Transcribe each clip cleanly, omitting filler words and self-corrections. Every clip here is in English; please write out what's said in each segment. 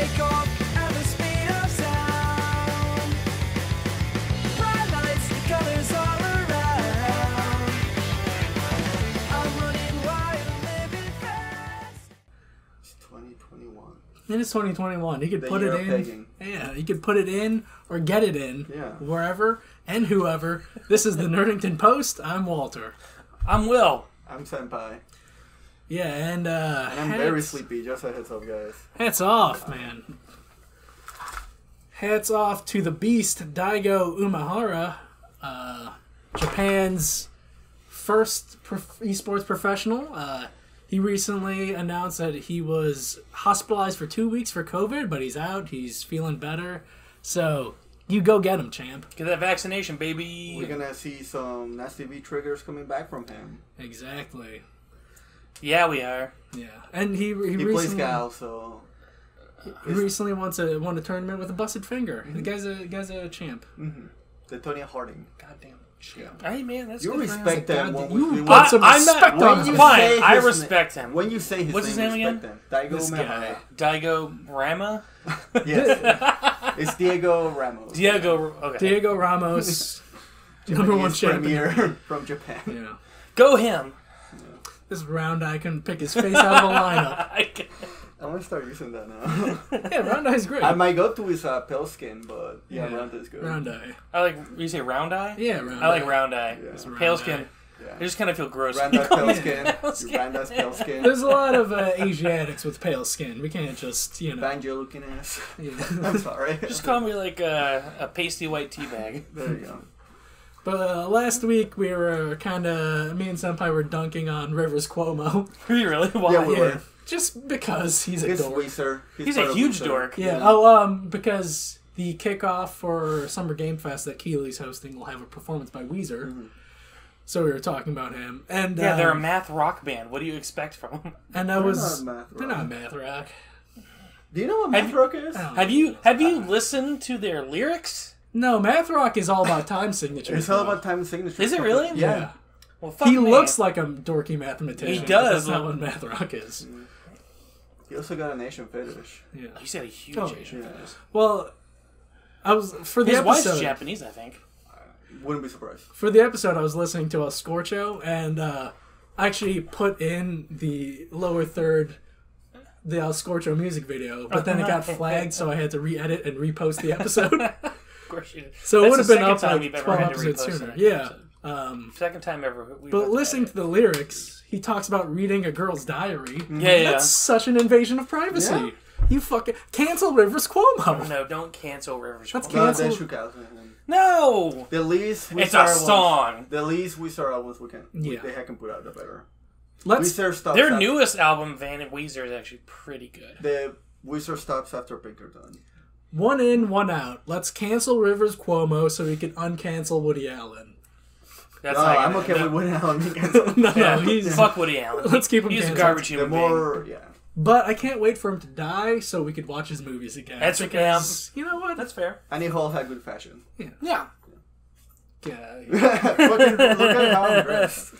take off at the speed of sound. Bright lights, the colors all around. I'm running wild, living fast. It's 2021. It is 2021. You could The put year it of in. pegging. Yeah, you could put it in or get it in. Yeah. Wherever and whoever. This is the Nerdington Post. I'm Walter. I'm Will. I'm Sempai. Yeah, and And I'm very sleepy, just a heads up, guys. hats off, man. Hats off to the beast, Daigo Umehara, Japan's first esports professional. He recently announced that he was hospitalized for 2 weeks for COVID, but he's out. He's feeling better. So, you go get him, champ. Get that vaccination, baby. We're gonna see some nasty V triggers coming back from him. Exactly. Yeah, we are. Yeah. And he He recently... plays Gal, so... He recently won a tournament with a busted finger. Mm-hmm. The guy's a champ. The Tony Harding. Goddamn. Champ. Hey, man, that's You good. respect God, him when you we put some respect on when him. you Fine, say I his respect him. When you say his What's his name, name respect him. Daigo This Umehara. guy. Daigo Rama? Yes. It's Diego Ramos. Okay. Diego Ramos, number one Japanese champion. premier from Japan. Yeah. Go him. This round eye couldn't pick his face out of a lineup. I'm gonna start using that now. Yeah, round eye's great. I might go to his pale skin, but yeah, Yeah. round is good. Round eye. I like, you say round eye? Yeah, round I like eye. round eye. Yeah. It's round Pale eye. skin. Yeah. I just kind of feel gross. Round when eye you call pale me skin. pale skin. Round eye pale skin. There's a lot of Asiatics with pale skin. We can't just, Banjo looking ass. Yeah. I'm sorry. Just call me like a pasty white tea bag. There you go. But last week we were me and Senpai were dunking on Rivers Cuomo. Are you really? Why? Yeah, we Yeah, were. just because he's a He's dork. Weezer. He's part a of huge Weezer. dork. Yeah. Because the kickoff for Summer Game Fest that Keeley's hosting will have a performance by Weezer. Mm-hmm. So we were talking about him, and Yeah, they're a math rock band. What do you expect from them? and I They're was not math they're rock. not math rock. Do you know what math rock is? I don't know. Have you listened to their lyrics? No, math rock is all about time signatures. It's all though. about time and signature. Is it really? Yeah. Well, fuck He me. looks like a dorky mathematician. He but does That's not look- what math rock is. He also got an Asian fetish. Yeah. He said a huge Oh, Asian yeah. fetish. Well, I was for the His episode. wife's Japanese, I think. Wouldn't be surprised. For the episode, I was listening to a Scorcho, and I actually put in the lower third, the Scorcho music video, but then it got flagged, so I had to re-edit and repost the episode. Of course you did. So it would That's have the been up second time like you've ever 12 had to episodes repost sooner. an Yeah. episode. Second time ever. But listening to the lyrics, he talks about reading a girl's diary. Yeah. That's such an invasion of privacy. Yeah. You fucking cancel Rivers Cuomo. No, don't cancel Rivers. That's Cuomo. No, Cancel. they shook out. No! The least we It's saw a song. The least we saw albums we can. Yeah. They can put out the better. Let's Weezer stops Their after, newest album, Van and Weezer, is actually pretty good. The Weezer stops after Pinkerton. one in, one out. Let's cancel Rivers Cuomo so we can uncancel Woody Allen. That's No, not I'm gonna- okay no. with Woody Allen being canceled. No, Yeah, he's. fuck Woody Allen. Let's keep him He's a canceled. garbage The human being. more, yeah. But I can't wait for him to die so we could watch his movies again. That's because you know what? That's fair. And he all had good fashion. Yeah. Yeah. Fucking look at how I'm dressed.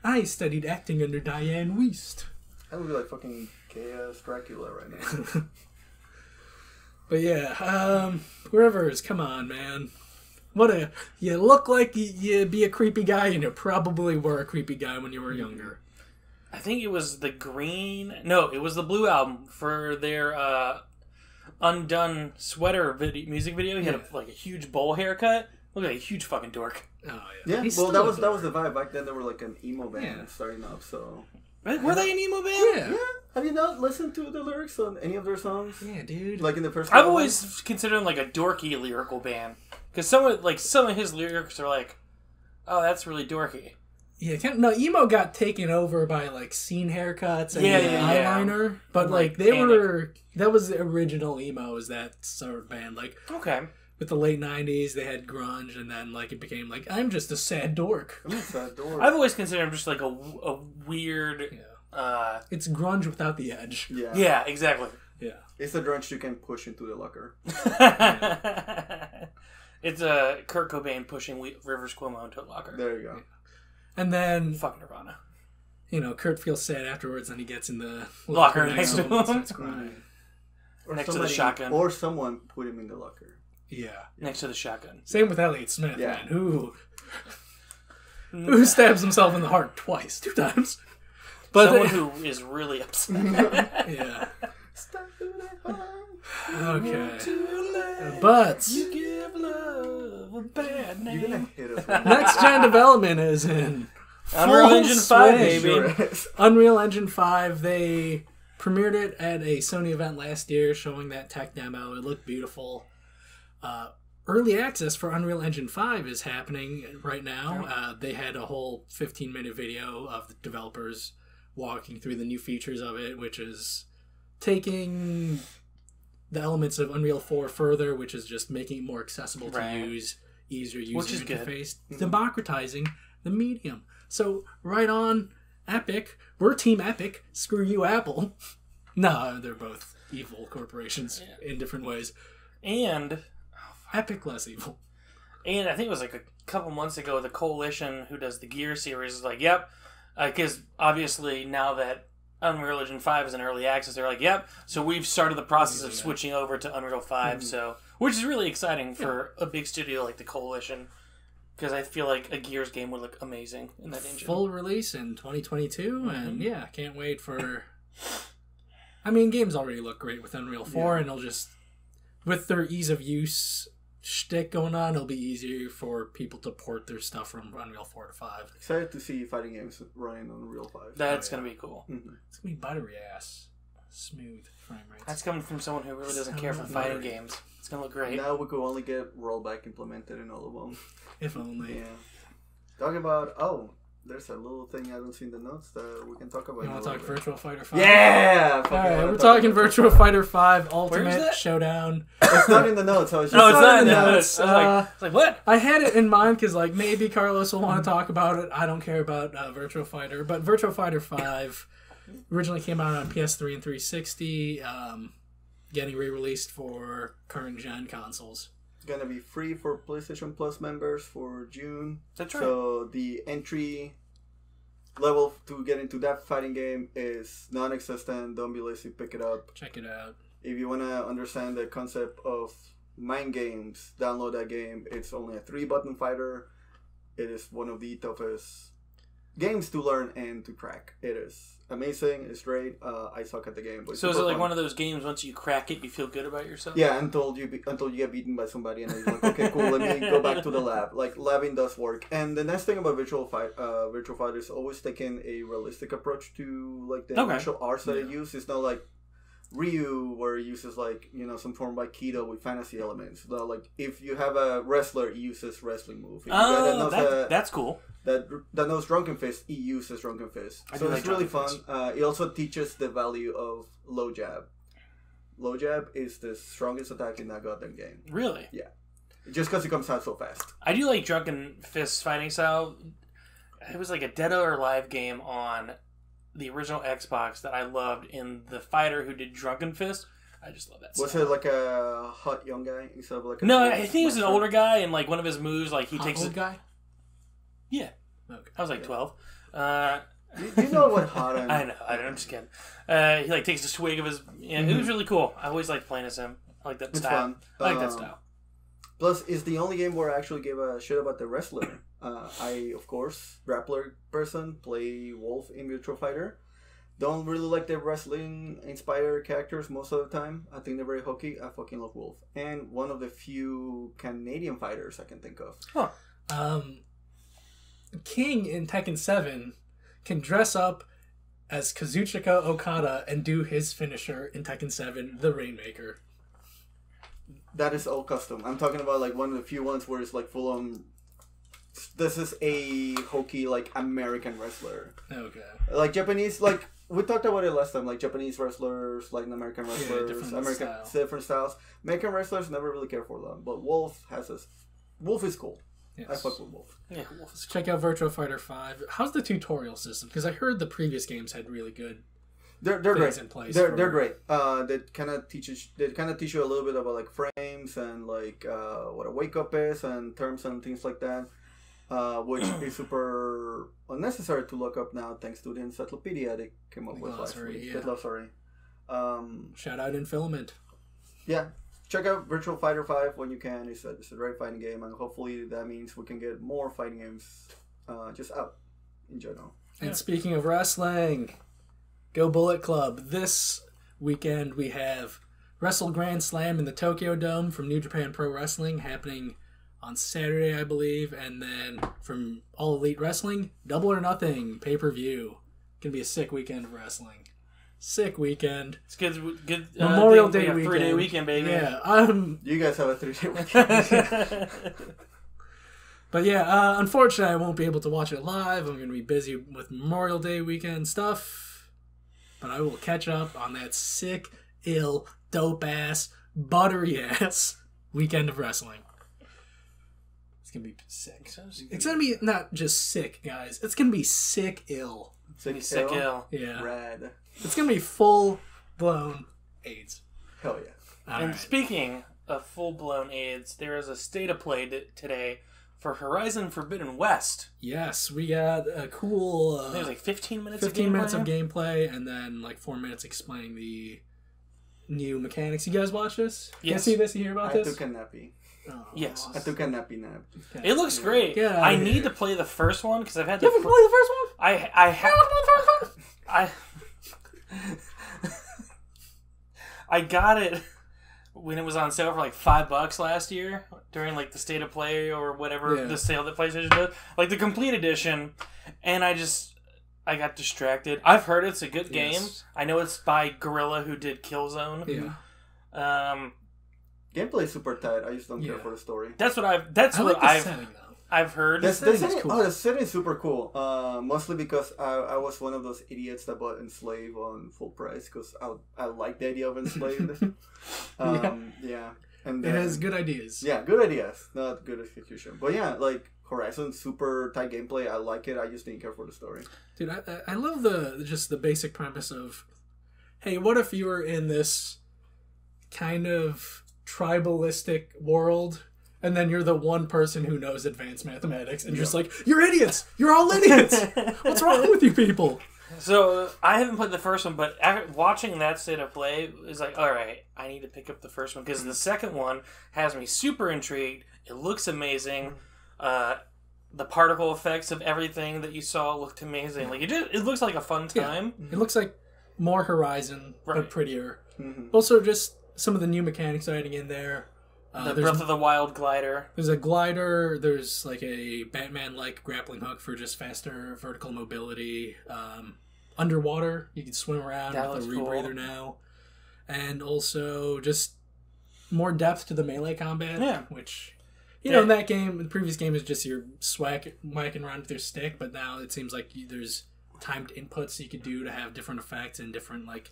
I studied acting under Diane Wiest. I would be like fucking chaos Dracula right now. But yeah, Rivers, come on, man. You look like you'd be a creepy guy, and you probably were a creepy guy when you were younger. I think it was the green... No, it was the blue album for their Undone Sweater music video. He had a huge bowl haircut. Looked like a huge fucking dork. Oh Yeah, He's well, still that a was dork. the vibe. Back then, they were like an emo band Yeah. starting up, so... Were they an emo band? Yeah. Yeah. Have you not listened to the lyrics on any of their songs? Yeah, dude. Like in the first I've album? always considered him like a dorky lyrical band. Because some of his lyrics are like, oh, that's really dorky. Yeah, emo got taken over by like scene haircuts and Yeah. eyeliner, but Like like Panic. that was the original emo, is that sort of band. Like Okay. with the late '90s, they had grunge, and then like it became like I'm just a sad dork. I'm a sad dork. I've always considered him just like a weird... It's grunge without the edge. Yeah. yeah, exactly. Yeah, It's a drunch you can push into the locker. It's a Kurt Cobain pushing Rivers Cuomo into a locker. There you go. and then Fuck Nirvana. Kurt feels sad afterwards, and he gets in the Locker next to and him. starts crying. Or Next to the somebody- shotgun. Or someone put him in the locker. Yeah. Next to the shotgun. Same with Elliot Smith, Yeah. man. Who stabs himself in the heart twice, 2 times. But Someone who is really upset. yeah. Stop doing it. Okay. But You give love a bad name. You're gonna hit us. With next gen development is in Unreal full Engine 5, swing. baby. Unreal Engine 5. They premiered it at a Sony event last year, showing that tech demo. It looked beautiful. Early access for Unreal Engine 5 is happening right now. They had a whole 15-minute video of the developers walking through the new features of it, which is taking the elements of Unreal 4 further, which is just making it more accessible to use, easier user interface, democratizing the medium. So, right on, Epic. We're Team Epic. Screw you, Apple. No, they're both evil corporations in different ways. And Epic less evil. And I think it was like a couple months ago, the Coalition, who does the Gear series, is like, yep. Because obviously now that Unreal Engine 5 is in early access, they're like, yep. So we've started the process of switching over to Unreal 5, so which is really exciting for a big studio like the Coalition. Because I feel like a Gears game would look amazing in that engine. Full release in 2022, and yeah, can't wait for... I mean, games already look great with Unreal 4, and it'll just... With their ease of use shtick going on, it'll be easier for people to port their stuff from Unreal 4 to 5. Excited to see fighting games running on Unreal 5. That's going to be cool. It's gonna be buttery ass. Smooth frame rates. That's coming from someone who really doesn't care for fighting games. It's going to look great. Now we could only get rollback implemented in all of them. If only. Yeah. Talking about, there's a little thing I don't see in the notes that we can talk about. You want to talk Virtua Fighter 5? Yeah! Alright, we're talking Virtua Fighter 5 Where's Ultimate that? Showdown. It's not in the notes. I was just No, it's not in the the notes. notes. I was like, what? I had it in mind because, like, maybe Carlos will want to talk about it. I don't care about Virtua Fighter. But Virtua Fighter 5 originally came out on PS3 and 360, getting re-released for current-gen consoles. gonna be free for PlayStation Plus members for June. That's right. So the entry level to get into that fighting game is non-existent. Don't be lazy, pick it up. Check it out. If you wanna understand the concept of mind games, download that game. It's only a 3-button fighter. It is one of the toughest games to learn and to crack. It is amazing. It's great. I suck at the game. But So is it like one of those games, once you crack it, you feel good about yourself? Yeah, until you get beaten by somebody, and then you're like, okay, cool, let me go back to the lab. Like, labbing does work. And the nice thing about Virtual Fighter is always taking a realistic approach to like the martial arts that it uses. It's not like Ryu, where it uses like, you know, some form of Aikido with fantasy elements. So, like, if you have a wrestler, he uses wrestling move. If you That's cool. that knows Drunken Fist, he uses Drunken Fist. So it's really fun. It also teaches the value of low jab. Low jab is the strongest attack in that goddamn game. Really? Yeah. Just because it comes out so fast. I do like Drunken Fist fighting style. It was like a Dead or Alive game on the original Xbox that I loved, in the fighter who did Drunken Fist. I just love that. Was it like a hot young guy instead of like a... No, I think he was an older guy, and like one of his moves, like he takes old guy? Yeah. Okay. I was like 12. You know what hot and... I know. I'm just kidding. He like takes a swig of his. Yeah, it was really cool. I always liked playing as him. I like that It's style. fun. I like that style. Plus, it's the only game where I actually gave a shit about the wrestler. I, of course, grappler person, play Wolf in Virtua Fighter. Don't really like the wrestling-inspired characters most of the time. I think they're very hokey. I fucking love Wolf. And one of the few Canadian fighters I can think of. Huh. King in Tekken 7 can dress up as Kazuchika Okada and do his finisher in Tekken 7, the Rainmaker. That is all custom. I'm talking about like one of the few ones where it's like full on... This is a hokey, like, American wrestler. Okay. Like Japanese, like... We talked about it last time, like Japanese wrestlers, like American wrestlers, different styles. American wrestlers never really care for them, but Wolf is cool. Yes. I fuck with Wolf. Yeah, Wolf is Check out Virtua Fighter 5. How's the tutorial system? Because I heard the previous games had really good They're things great. in place. They're great. They kind of teach you a little bit about like frames and like what a wake up is and terms and things like that. Which is super unnecessary to look up now thanks to the encyclopedia they came up with last week. Yeah. The glossary. Shout out in Filament. yeah, check out Virtual Fighter 5 when you can. It's a great fighting game, and hopefully that means we can get more fighting games just out in general. And speaking of wrestling, Go Bullet Club. This weekend we have Wrestle Grand Slam in the Tokyo Dome from New Japan Pro Wrestling happening on Saturday, I believe. And then from All Elite Wrestling, Double or Nothing pay-per-view. Gonna be a sick weekend of wrestling. Sick weekend. It's good. Memorial Day weekend. 3-day weekend, baby. Yeah. You guys have a 3-day weekend. But yeah, unfortunately I won't be able to watch it live. I'm gonna be busy with Memorial Day weekend stuff. But I will catch up on that sick, ill, dope-ass, buttery-ass weekend of wrestling. It's gonna be sick. It's gonna be not just sick, guys. It's gonna be sick, ill. Sick ill. Yeah. Rad. It's gonna be full-blown AIDS. Hell yeah. And speaking of full-blown AIDS, there is a state of play today for Horizon Forbidden West. Yes, we got a cool... There's like 15 minutes 15 of gameplay. minutes of gameplay, and then like 4 minutes explaining the new mechanics. You guys watch this? Yes. You see this? You hear about I this? took a nappy. Oh. Yes. I took a nappy nap. Okay. It looks great. Get out I of need here. to play the first one because I've had to... You haven't played the first one? I got it when it was on sale for like $5 last year during like the state of play or whatever Yeah. the sale that PlayStation does, like the complete edition, and I got distracted. I've heard it's a good game. Yes. I know it's by Gorilla who did Killzone. Yeah. Gameplay is super tight. I just don't care Yeah. for the story. That's what I like the setting, though. I've heard. The setting setting, is cool. the setting is super cool. Mostly because I was one of those idiots that bought Enslaved on full price because I like the idea of Enslaved. Yeah. And It then, has good ideas. Yeah, good ideas, not good execution. But yeah, like Horizon, super tight gameplay. I like it. I just didn't care for the story. Dude, I love the basic premise of, hey, what if you were in this kind of tribalistic world, and then you're the one person who knows advanced mathematics, and you're just like, you're idiots! You're all idiots! What's wrong with you people? So I haven't played the first one, but watching that state of play is like, all right, I need to pick up the first one because the second one has me super intrigued. It looks amazing. The particle effects of everything that you saw looked amazing. Like it looks like a fun time. It looks like more Horizon, but Right. prettier. Mm-hmm. Also, just some of the new mechanics adding in there. The There's Breath of the Wild glider. There's a glider. There's like a Batman-like grappling hook for just faster vertical mobility. Underwater, you can swim around That with a looks cool. rebreather now. And also just more depth to the melee combat. Yeah. Which, you know, in that game, the previous game is just you're whacking around with your stick, but now it seems like there's timed inputs you could do to have different effects and different like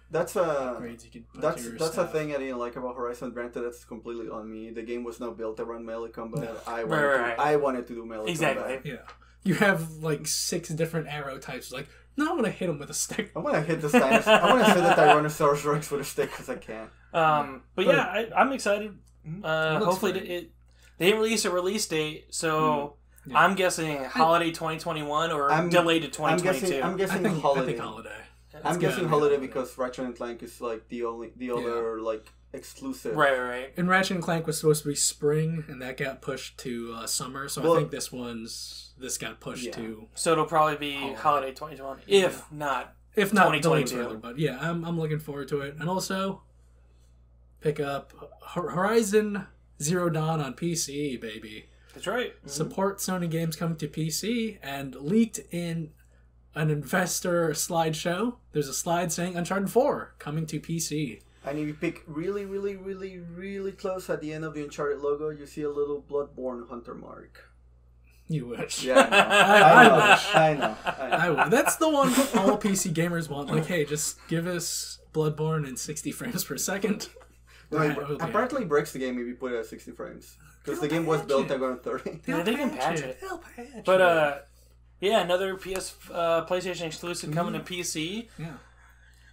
That's upgrades you could put to your that's a stuff. thing I didn't like about Horizon. Granted, that's completely on me. The game was not built around melee combat. No. I wanted to do melee Exactly. combat. Yeah. You have like 6 different arrow types. Like, no, I'm gonna hit him with a stick. I want to hit this dinosaur. I want to hit the Tyrannosaurus Rex with a stick because I can. But yeah, I'm excited. looks Hopefully, great. they didn't release a release date, so Yeah. I'm guessing holiday 2021 or delayed to 2022. I'm guessing I think holiday. holiday. I'm It's guessing gonna be holiday holiday. because Ratchet and Clank is like the other like exclusive. Right. And Ratchet and Clank was supposed to be spring, and that got pushed to summer. So Well- I think this got pushed to, So it'll probably be holiday 2021, if not. if not delayed 2022. further. But yeah, I'm looking forward to it. And also pick up Horizon Zero Dawn on PC, baby. That's right. Support Sony games coming to PC, and leaked in an investor slideshow. There's a slide saying Uncharted 4 coming to PC. And if you pick really, really, really, really close at the end of the Uncharted logo, you see a little Bloodborne hunter mark. You wish. Yeah, I know. I would. That's the one all PC gamers want. Like, hey, just give us Bloodborne in 60 frames per second. No, Right, we'll be apparently it breaks the game if you put it at 60 frames. Because the game was built at around 30. Yeah, they can patch it. They'll patch it. But yeah, another PlayStation exclusive coming to PC. Yeah.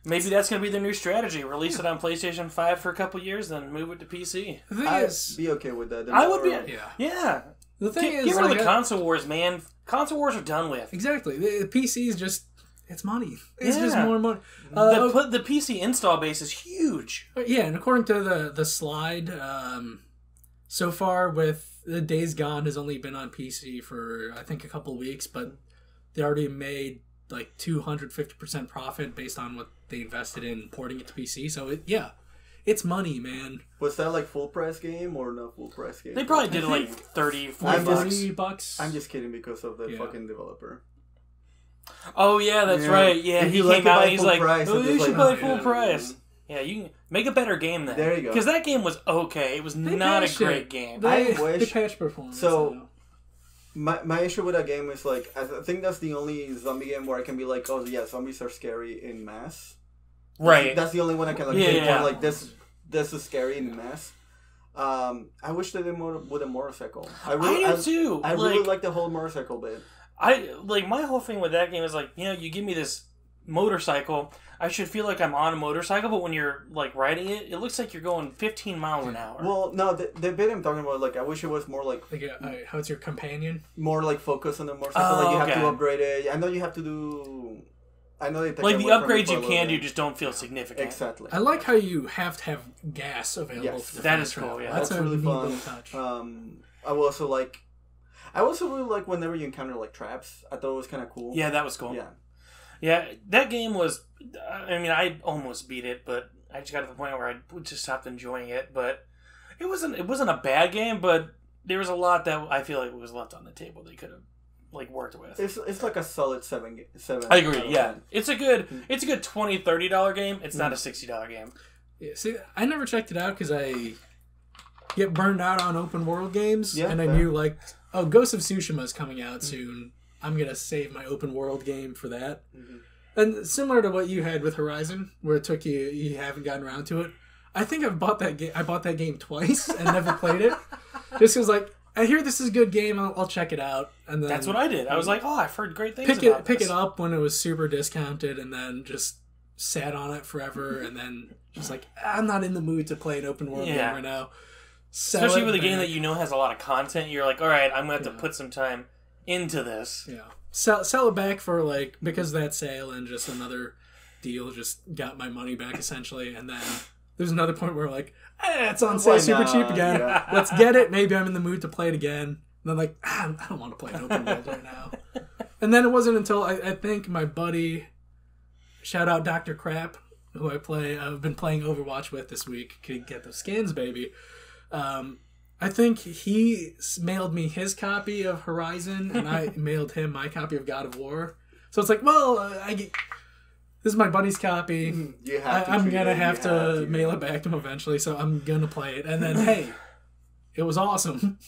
Maybe that's going to be their new strategy. Release it on PlayStation 5 for a couple years, then move it to PC. The thing I'd is, be okay with that. I would be. Yeah. Yeah. the thing Get is, rid of like, the console wars, man. Console wars are done with. exactly. The PC is just, it's money. It's Yeah. just more money. The PC install base is huge. Yeah, and according to the slide, so far with the Days Gone has only been on PC for I think a couple weeks, but they already made like 250% profit based on what they invested in porting it to PC. So it's money, man. Was that like full price game or no full price game? They probably did like 30, 40 bucks. $40. I'm just kidding because of the fucking developer. Oh yeah, that's right. Yeah, If he you like came to out buy and he's full like, price, "Oh, it's you just should like, buy full price." Yeah, you can make a better game then. There you go. Because that game was okay. It was not a great game. They wish- patched performance. So- My issue with that game is like I think that's the only zombie game where I can be like, oh yeah, zombies are scary in mass. Right. That's the only one I can like Yeah, pinpoint, yeah. like this is scary in mass. I wish they did more with a motorcycle. I do too. I really like the whole motorcycle bit. My whole thing with that game is like, you give me this motorcycle, I should feel like I'm on a motorcycle, but when you're like riding it, it looks like you're going 15 miles an hour. Well, no, the bit I'm talking about, like I wish it was more like how's your companion? more like focus on the motorcycle. Oh, like you have okay. to upgrade it. I know you have to do. I know they take like away the from upgrades it for you a can little do bit. just don't feel significant. Exactly. I like how you have to have gas available. Yes. for the That fast is cool, travel. yeah. That's That's a really neat fun. little touch. I also really like whenever you encounter like traps. I thought it was kind of cool. Yeah, that was cool. Yeah. Yeah, that game was. I mean, I almost beat it, but I just got to the point where I just stopped enjoying it. But it wasn't a bad game, but there was a lot that I feel like was left on the table they could have like worked with. It's like a solid seven. I agree. Yeah, it's a good $20, $30 game. It's not a $60 game. Yeah, see, I never checked it out because I get burned out on open world games, Yeah, and I fair. knew like, oh, Ghost of Tsushima is coming out soon. I'm gonna save my open world game for that. Mm-hmm. And similar to what you had with Horizon, where it took you haven't gotten around to it. I think I've bought that game. I bought that game twice and never played it, just because like I hear this is a good game. I'll check it out, and then That's what I did. I was like, oh, I've heard great things about pick this. it up when it was super discounted, and then just sat on it forever, and then just like I'm not in the mood to play an open world game Yeah. right now. Sell Especially it with a game back. that you know has a lot of content. You're like, all right, I'm going to have to put some time into this. Yeah, sell it back for like because of that sale and just another deal. Just got my money back essentially, and then there's another point where like, it's on sale Why super not? cheap again. Yeah. Let's get it. Maybe I'm in the mood to play it again. And then like, I don't want to play an open world right now. And then it wasn't until I think my buddy, shout out Dr. Crap, who I've been playing Overwatch with this week, could get those skins, baby. I think he mailed me his copy of Horizon, and I mailed him my copy of God of War. So it's like, well, this is my buddy's copy. You have to I'm treat gonna it, have you to mail it back to him eventually, so I'm gonna play it. And then, hey, it was awesome.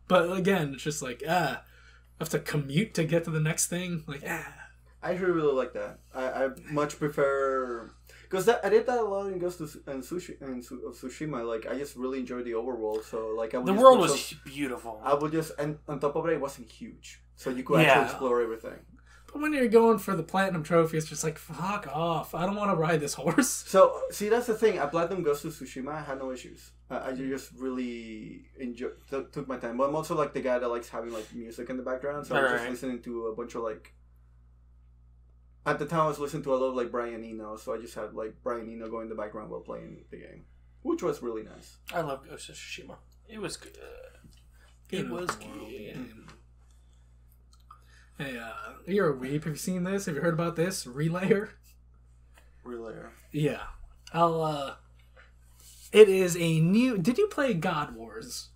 But again, it's just like, I have to commute to get to the next thing. Like, I really like that. I much prefer because I did that a lot in Ghost of Tsushima. Like I just really enjoyed the overworld. So like I would The just world put was some- beautiful. I would just and on top of it, it wasn't huge, so you could Yeah. actually explore everything. but when you're going for the platinum trophy, it's just like, fuck off. I don't want to ride this horse. So see, that's the thing. I platinum Ghost of Tsushima. I had no issues. I just really took my time. But I'm also like the guy that likes having like music in the background. So I was just Alright. listening to a bunch of like. At the time, I was listening to a lot of like Brian Eno, so I just had like Brian Eno going in the background while playing the game, which was really nice. I love Ghost of Tsushima. It was good. It was good. Hey, you're a weep. Have you seen this? Have you heard about this? Relayer? Really. Yeah. It is a new... Did you play God Wars?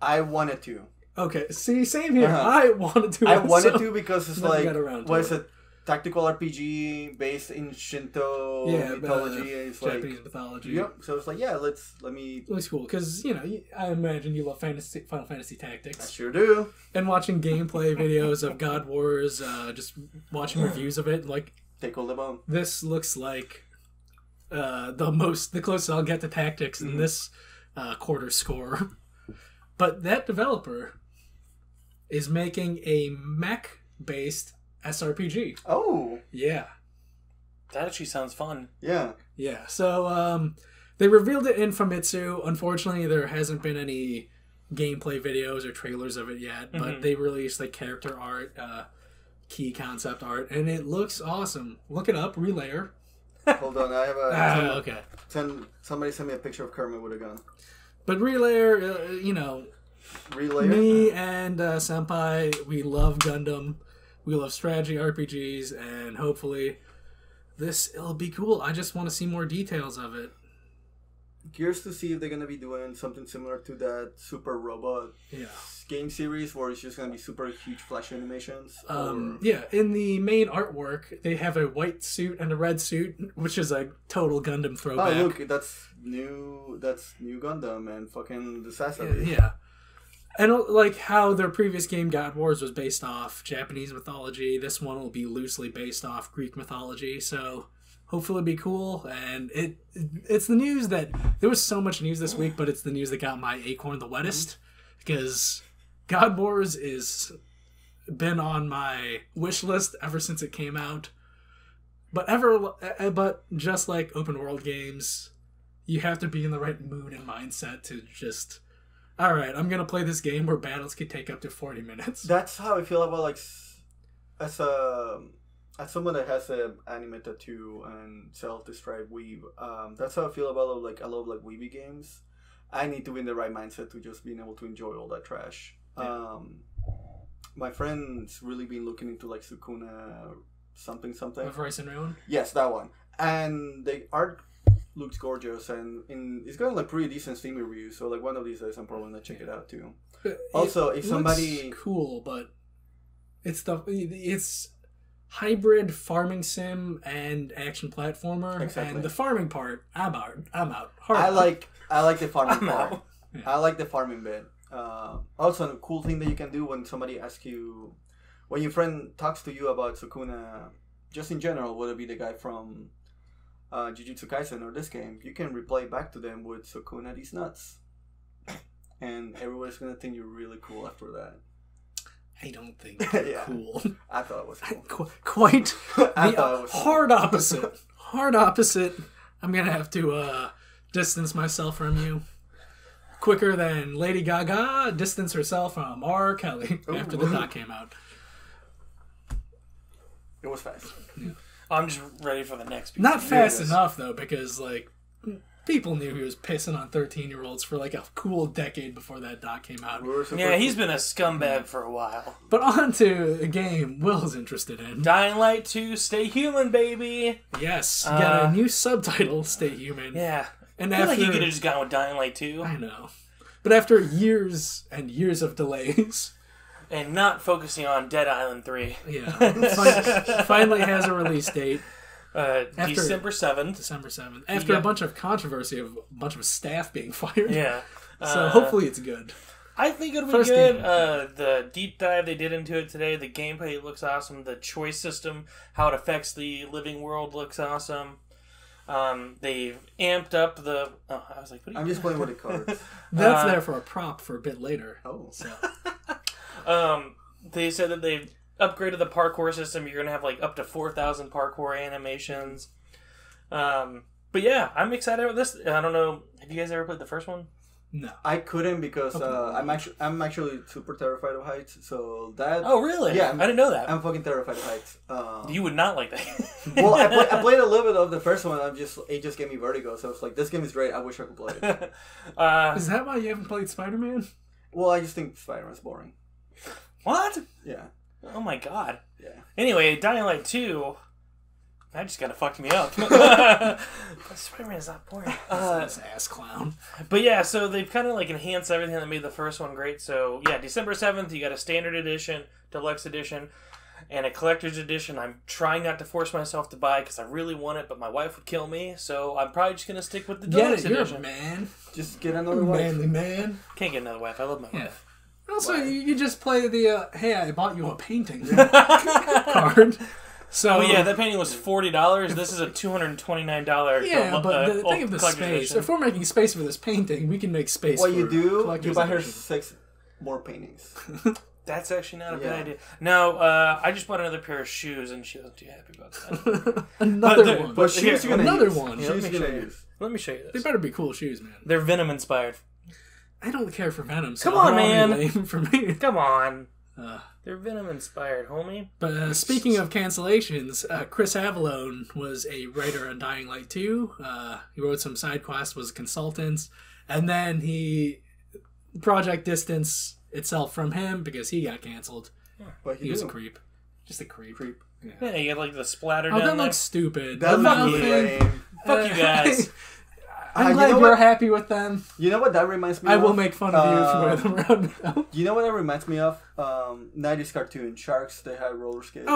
I wanted to. Okay, see, same here. Uh-huh. I wanted to. I wanted so- to because it's never like got around to what is it. it? Tactical RPG based in Shinto mythology. And it's Japanese like, mythology. yep. So it's like, yeah, let me. It was cool because I imagine you love Final Fantasy I Tactics sure do. and watching gameplay videos of God Wars, just watching reviews of it. Like Take all the bone. this looks like the closest I'll get to Tactics in this quarter score. But that developer is making a mech based SRPG. Oh, Yeah. That actually sounds fun. yeah. Yeah, so they revealed it in Famitsu. Unfortunately, there hasn't been any gameplay videos or trailers of it yet, but they released like character art. key concept art, and it looks awesome. Look it up, Relayer. Hold on, I have a... Okay. Somebody sent me a picture of Kermit with a gun. But Relayer, you know... Relayer? Me and Sempai, we love Gundam. We love strategy RPGs, and hopefully it'll be cool. I just want to see more details of it. Curious to see if they're going to be doing something similar to that Super Robot game series where it's just going to be super huge flash animations. Yeah, in the main artwork, they have a white suit and a red suit, which is a total Gundam throwback. Oh, look, that's new Gundam and fucking the Sasabi. Yeah. And like how their previous game, God Wars, was based off Japanese mythology, this one will be loosely based off Greek mythology, so hopefully it'll be cool. And it's the news that... There was so much news this week, but it's the news that got my Acorn the wettest, because God Wars is been on my wish list ever since it came out. But just like open world games, you have to be in the right mood and mindset to just... Alright, I'm gonna play this game where battles could take up to 40 minutes. That's how I feel about, like, as someone that has an anime tattoo and self-described weeb, that's how I feel about, like, a lot of, like, weeby games. I need to be in the right mindset to just being able to enjoy all that trash. Yeah. My friend's really been looking into, like, Sukuna something. Of Rice and Ruin? Yes, that one. And the art looks gorgeous, and it's got like pretty decent Steam reviews. So like one of these days, I'm probably gonna check it out too. Also, if somebody looks cool, but it's hybrid farming sim and action platformer, exactly. And the farming part, I'm out. I like the farming part. Yeah. I like the farming bit. Also, a cool thing that you can do when somebody asks you, when your friend talks to you about Sukuna, just in general, whether it be the guy from Jujutsu Kaisen or this game, you can reply back to them with Sukuna these nuts, and everybody's gonna think you're really cool after that. I don't think you're yeah. cool. I thought it was cool. Quite I the thought it was hard cool. Opposite. Hard opposite. I'm gonna have to distance myself from you quicker than Lady Gaga distanced herself from R. Kelly after the doc came out. It was fast. Yeah. I'm just ready for the next. Not fast enough though, because like people knew he was pissing on 13-year-olds for like a cool decade before that doc came out. Yeah, he's been a scumbag for a while. But on to a game Will's interested in. Dying Light 2, Stay Human, baby. Yes, got a new subtitle, Stay Human. Yeah, and I feel like you could have just gone with Dying Light 2. I know, but after years and years of delays. And not focusing on Dead Island 3. Yeah. Finally has a release date. December 7th. December 7th. After a bunch of controversy of a bunch of staff being fired. Yeah. So hopefully it's good. I think it'll be good. The deep dive they did into it today, the gameplay looks awesome. The choice system, how it affects the living world looks awesome. They've amped up the... Oh, I was like, what are you I'm just playing with the cards. That's there for a prop for a bit later. Oh. So... They said that they've upgraded the parkour system. You're going to have like up to 4,000 parkour animations. But yeah, I'm excited about this. I don't know. Have you guys ever played the first one? No. I couldn't because I'm actually super terrified of heights. So that... Oh, really? Yeah. I didn't know that. I'm fucking terrified of heights. You would not like that. Well, I played a little bit of the first one. It just gave me vertigo. So it's like, this game is great. I wish I could play it. Is that why you haven't played Spider-Man? Well, I just think Spider-Man's boring. What? Yeah. Oh my god. Yeah. Anyway, Dying Light 2... That just kind of fucked me up. Spider-Man is not boring. This ass clown. But yeah, so they've kind of like enhanced everything that made the first one great. So yeah, December 7th, you got a standard edition, deluxe edition, and a collector's edition. I'm trying not to force myself to buy because I really want it, but my wife would kill me. So I'm probably just going to stick with the deluxe edition. You're a man. Just get another wife. Manly man. Can't get another wife. I love my wife. Also, you just play the, hey, I bought you a painting card. So yeah, that painting was $40. This is a $229. Yeah, but think of the space. Edition. If we're making space for this painting, we can make space. What for you do? You buy her edition. 6 more paintings. That's actually not a bad idea. No, I just bought another pair of shoes, and she wasn't too happy about that. Another one. But shoes you're gonna another use. one. Shoes you're gonna use. Let me show you They this. better be cool shoes, man. They're Venom inspired. I don't care for Venom. So Come on, they're all man. lame for me. Come on. They're Venom-inspired, homie. But speaking of cancellations, Chris Avallone was a writer on Dying Light 2. He wrote some side quests, was a consultant, and then Project distanced itself from him because he got canceled. But He was a creep. Just a creep. Yeah, you got like the splatter Oh, down that there. looks stupid. That looks really lame. Fuck you guys. I'm You glad know you're what? happy with them. You know what that reminds me I of? will make fun of you if you wear them around now. You know what that reminds me of? 90s cartoon. Sharks, they had roller skates.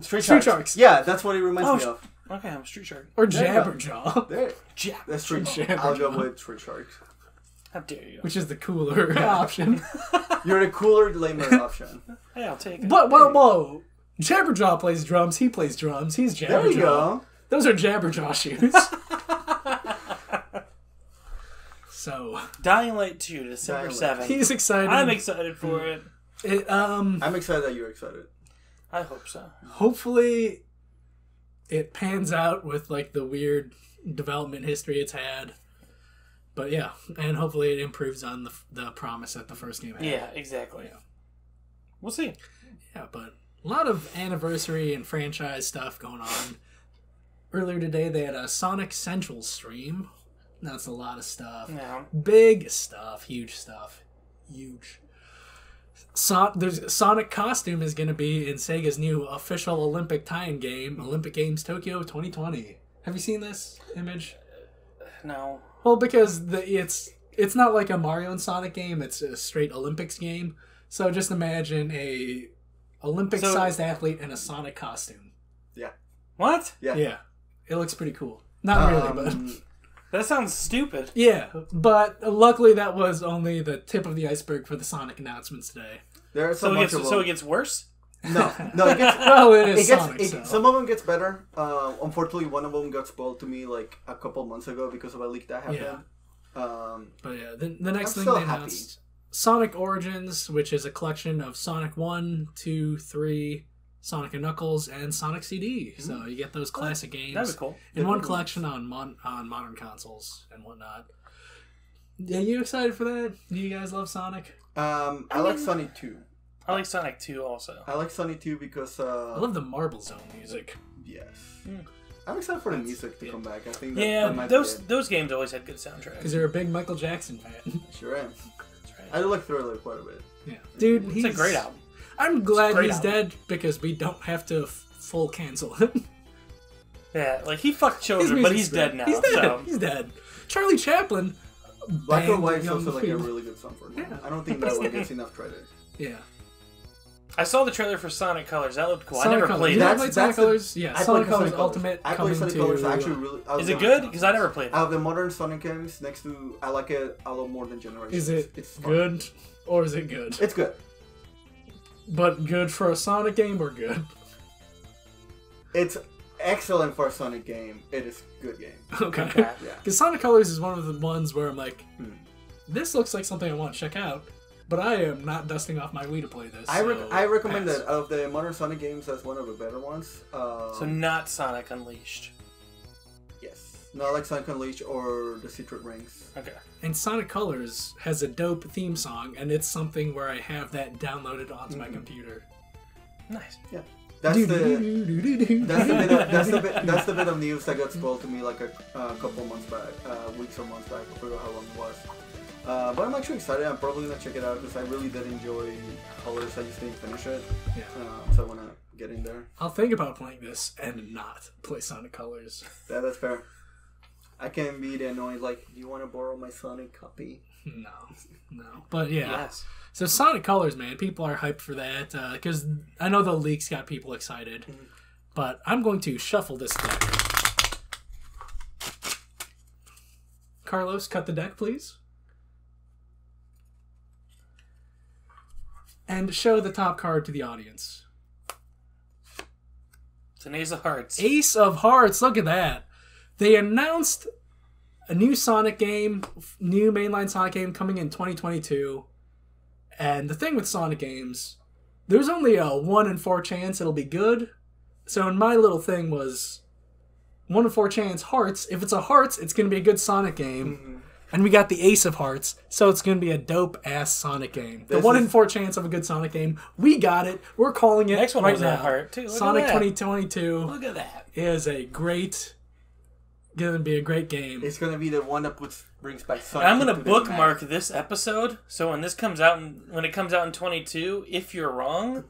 Street Sharks. Sharks. Yeah, that's what it reminds me of. Okay, I'm Street Shark. Or There you go. Jabberjaw, There. Jab. That's Street Jabberjaw. I'll go with Street Sharks. How dare you? which is the cooler option. You're the cooler, lamer option. Hey, I'll take it. But, whoa. Jabberjaw plays drums, he plays drums, he's Jabberjaw. There you go. Those are Jabberjaw shoes. So, Dying Light 2, December Dying Light. 7th. he's excited. I'm excited for it. I'm excited that you're excited. I hope so. Hopefully, it pans out with, like, the weird development history it's had. But, yeah. And hopefully it improves on the promise that the first game had. Yeah, exactly. Yeah. We'll see. Yeah, but a lot of anniversary and franchise stuff going on. Earlier today, they had a Sonic Central stream. That's a lot of stuff. Yeah. Big stuff. Huge stuff. Huge. There's Sonic costume is going to be in Sega's new official Olympic tie-in game, Olympic Games Tokyo 2020. Have you seen this image? No. Well, because it's not like a Mario and Sonic game. It's a straight Olympics game. So just imagine a Olympic-sized athlete in a Sonic costume. Yeah. What? Yeah. Yeah. It looks pretty cool. Not really, but... That sounds stupid. Yeah, but luckily that was only the tip of the iceberg for the Sonic announcements today. There are So so it gets worse? No, it gets. Well, it is Sonic, so. Some of them gets better. Unfortunately, one of them got spoiled to me like a couple months ago because of a leak that happened. But yeah, the next I'm thing they still announced, Sonic Origins, which is a collection of Sonic 1, 2, 3, Sonic and Knuckles, and Sonic CD. So you get those classic games That'd be cool. in one collection on modern consoles and whatnot. Are you excited for that? Do you guys love Sonic? I like Sonic 2. I like Sonic 2 also. I like Sonic 2 because I love the Marble Zone music. yes. I'm excited for the music to come back. I think Yeah, that might those games always had good soundtracks. Because you're a big Michael Jackson fan. Sure am. That's right. I like Thriller quite a bit. Yeah, dude, It's a great album. I'm glad great he's album. dead because we don't have to full cancel him. Yeah, like he fucked His children, but music's he's dead great. now. He's dead. So. He's dead. Charlie Chaplin. Black and banged White is young also like a people. really good song for him. Yeah. I don't think that one gets enough credit. Yeah. I saw the trailer for Sonic Colors. That looked cool. I Sonic never Colors. played You it. never played Sonic Colors? Yeah, I Sonic played Colors Colors. Ultimate I coming played Sonic to... Colors. I actually really. Is it good? Because I never played it. Out of the modern Sonic games, I like it a lot more than Generations. Is it It's fun. good or is it good? It's good. But good for a Sonic game or good? It's excellent for a Sonic game. It is a good game. Okay. Okay. Yeah. Because Sonic Colors is one of the ones where I'm like, this looks like something I want to check out, but I am not dusting off my Wii to play this. I recommend pass. that out of the modern Sonic games, that's one of the better ones. So not Sonic Unleashed. Yes. Not like Sonic Unleashed or the Secret Rings. Okay. And Sonic Colors has a dope theme song, and it's something where I have that downloaded onto my computer. Nice. Yeah. That's the bit of news that got spoiled to me like a couple months back, weeks or months back. I forgot how long it was. But I'm actually excited. I'm probably gonna check it out because I really did enjoy Colors. I just didn't finish it, Yeah. so I wanna get in there. I'll think about playing this and not play Sonic Colors. Yeah, that's fair. I can be the annoyed like, do you want to borrow my Sonic copy? No. But yeah. Yes. So Sonic Colors, man, people are hyped for that because I know the leaks got people excited. But I'm going to shuffle this deck. Carlos, cut the deck, please. And show the top card to the audience. It's an Ace of Hearts. Ace of Hearts, look at that. They announced a new Sonic game, new mainline Sonic game coming in 2022. And the thing with Sonic games, there's only a 1 in 4 chance it'll be good. So in my little thing was 1 in 4 chance Hearts. If it's a Hearts, it's going to be a good Sonic game. And we got the Ace of Hearts, so it's going to be a dope-ass Sonic game. The 1 in 4 chance of a good Sonic game. We got it. We're calling it Next one right was now. at heart, too. Look Sonic at that. 2022 Look at that. is going to be a great game. It's gonna be the one that brings back Sonic. I'm gonna to the bookmark Mac. this episode, so when this comes out, when it comes out in 22, if you're wrong,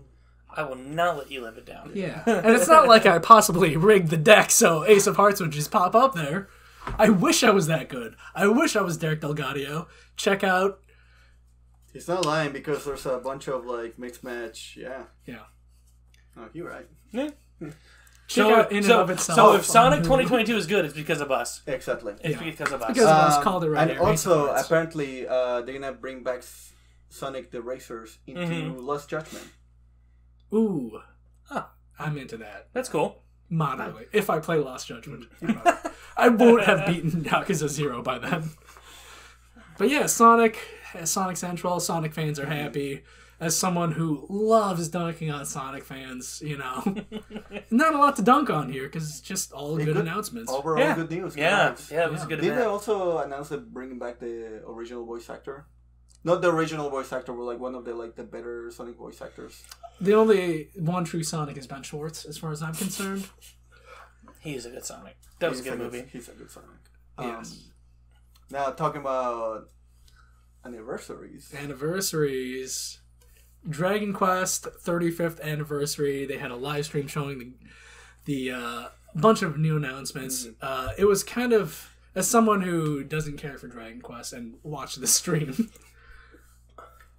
I will not let you live it down. Yeah. And it's not like I possibly rigged the deck so Ace of Hearts would just pop up there. I wish I was that good. I wish I was Derek Delgadio. Check out... He's not lying because there's a bunch of like mixed match. Yeah. Yeah. Oh, you're right. Yeah. Check out in and of itself. So if Sonic 2022 is good, it's because of us. Exactly. It's because of us. Because of us called it right And here, Ace of also, Hearts. apparently, they're gonna bring back Sonic the Racers into Lost Judgment. Ooh. Huh. I'm into that. That's cool. Moderately. If I play Lost Judgment. I won't have beaten Yakuza 0 by then. But yeah, Sonic Central, Sonic fans are happy. As someone who loves dunking on Sonic fans, not a lot to dunk on here because it's just all good announcements. Overall, good news. Yeah, Guys. yeah, it was a good Did they event. also announce that bringing back the original voice actor? Not the original voice actor, but like one of the better Sonic voice actors. The only one true Sonic is Ben Schwartz, as far as I'm concerned. He's a good Sonic. That was a good movie. He's a good Sonic. Yes. Now talking about anniversaries. Dragon Quest 35th anniversary. They had a live stream showing the bunch of new announcements. It was kind of, as someone who doesn't care for Dragon Quest and watched the stream,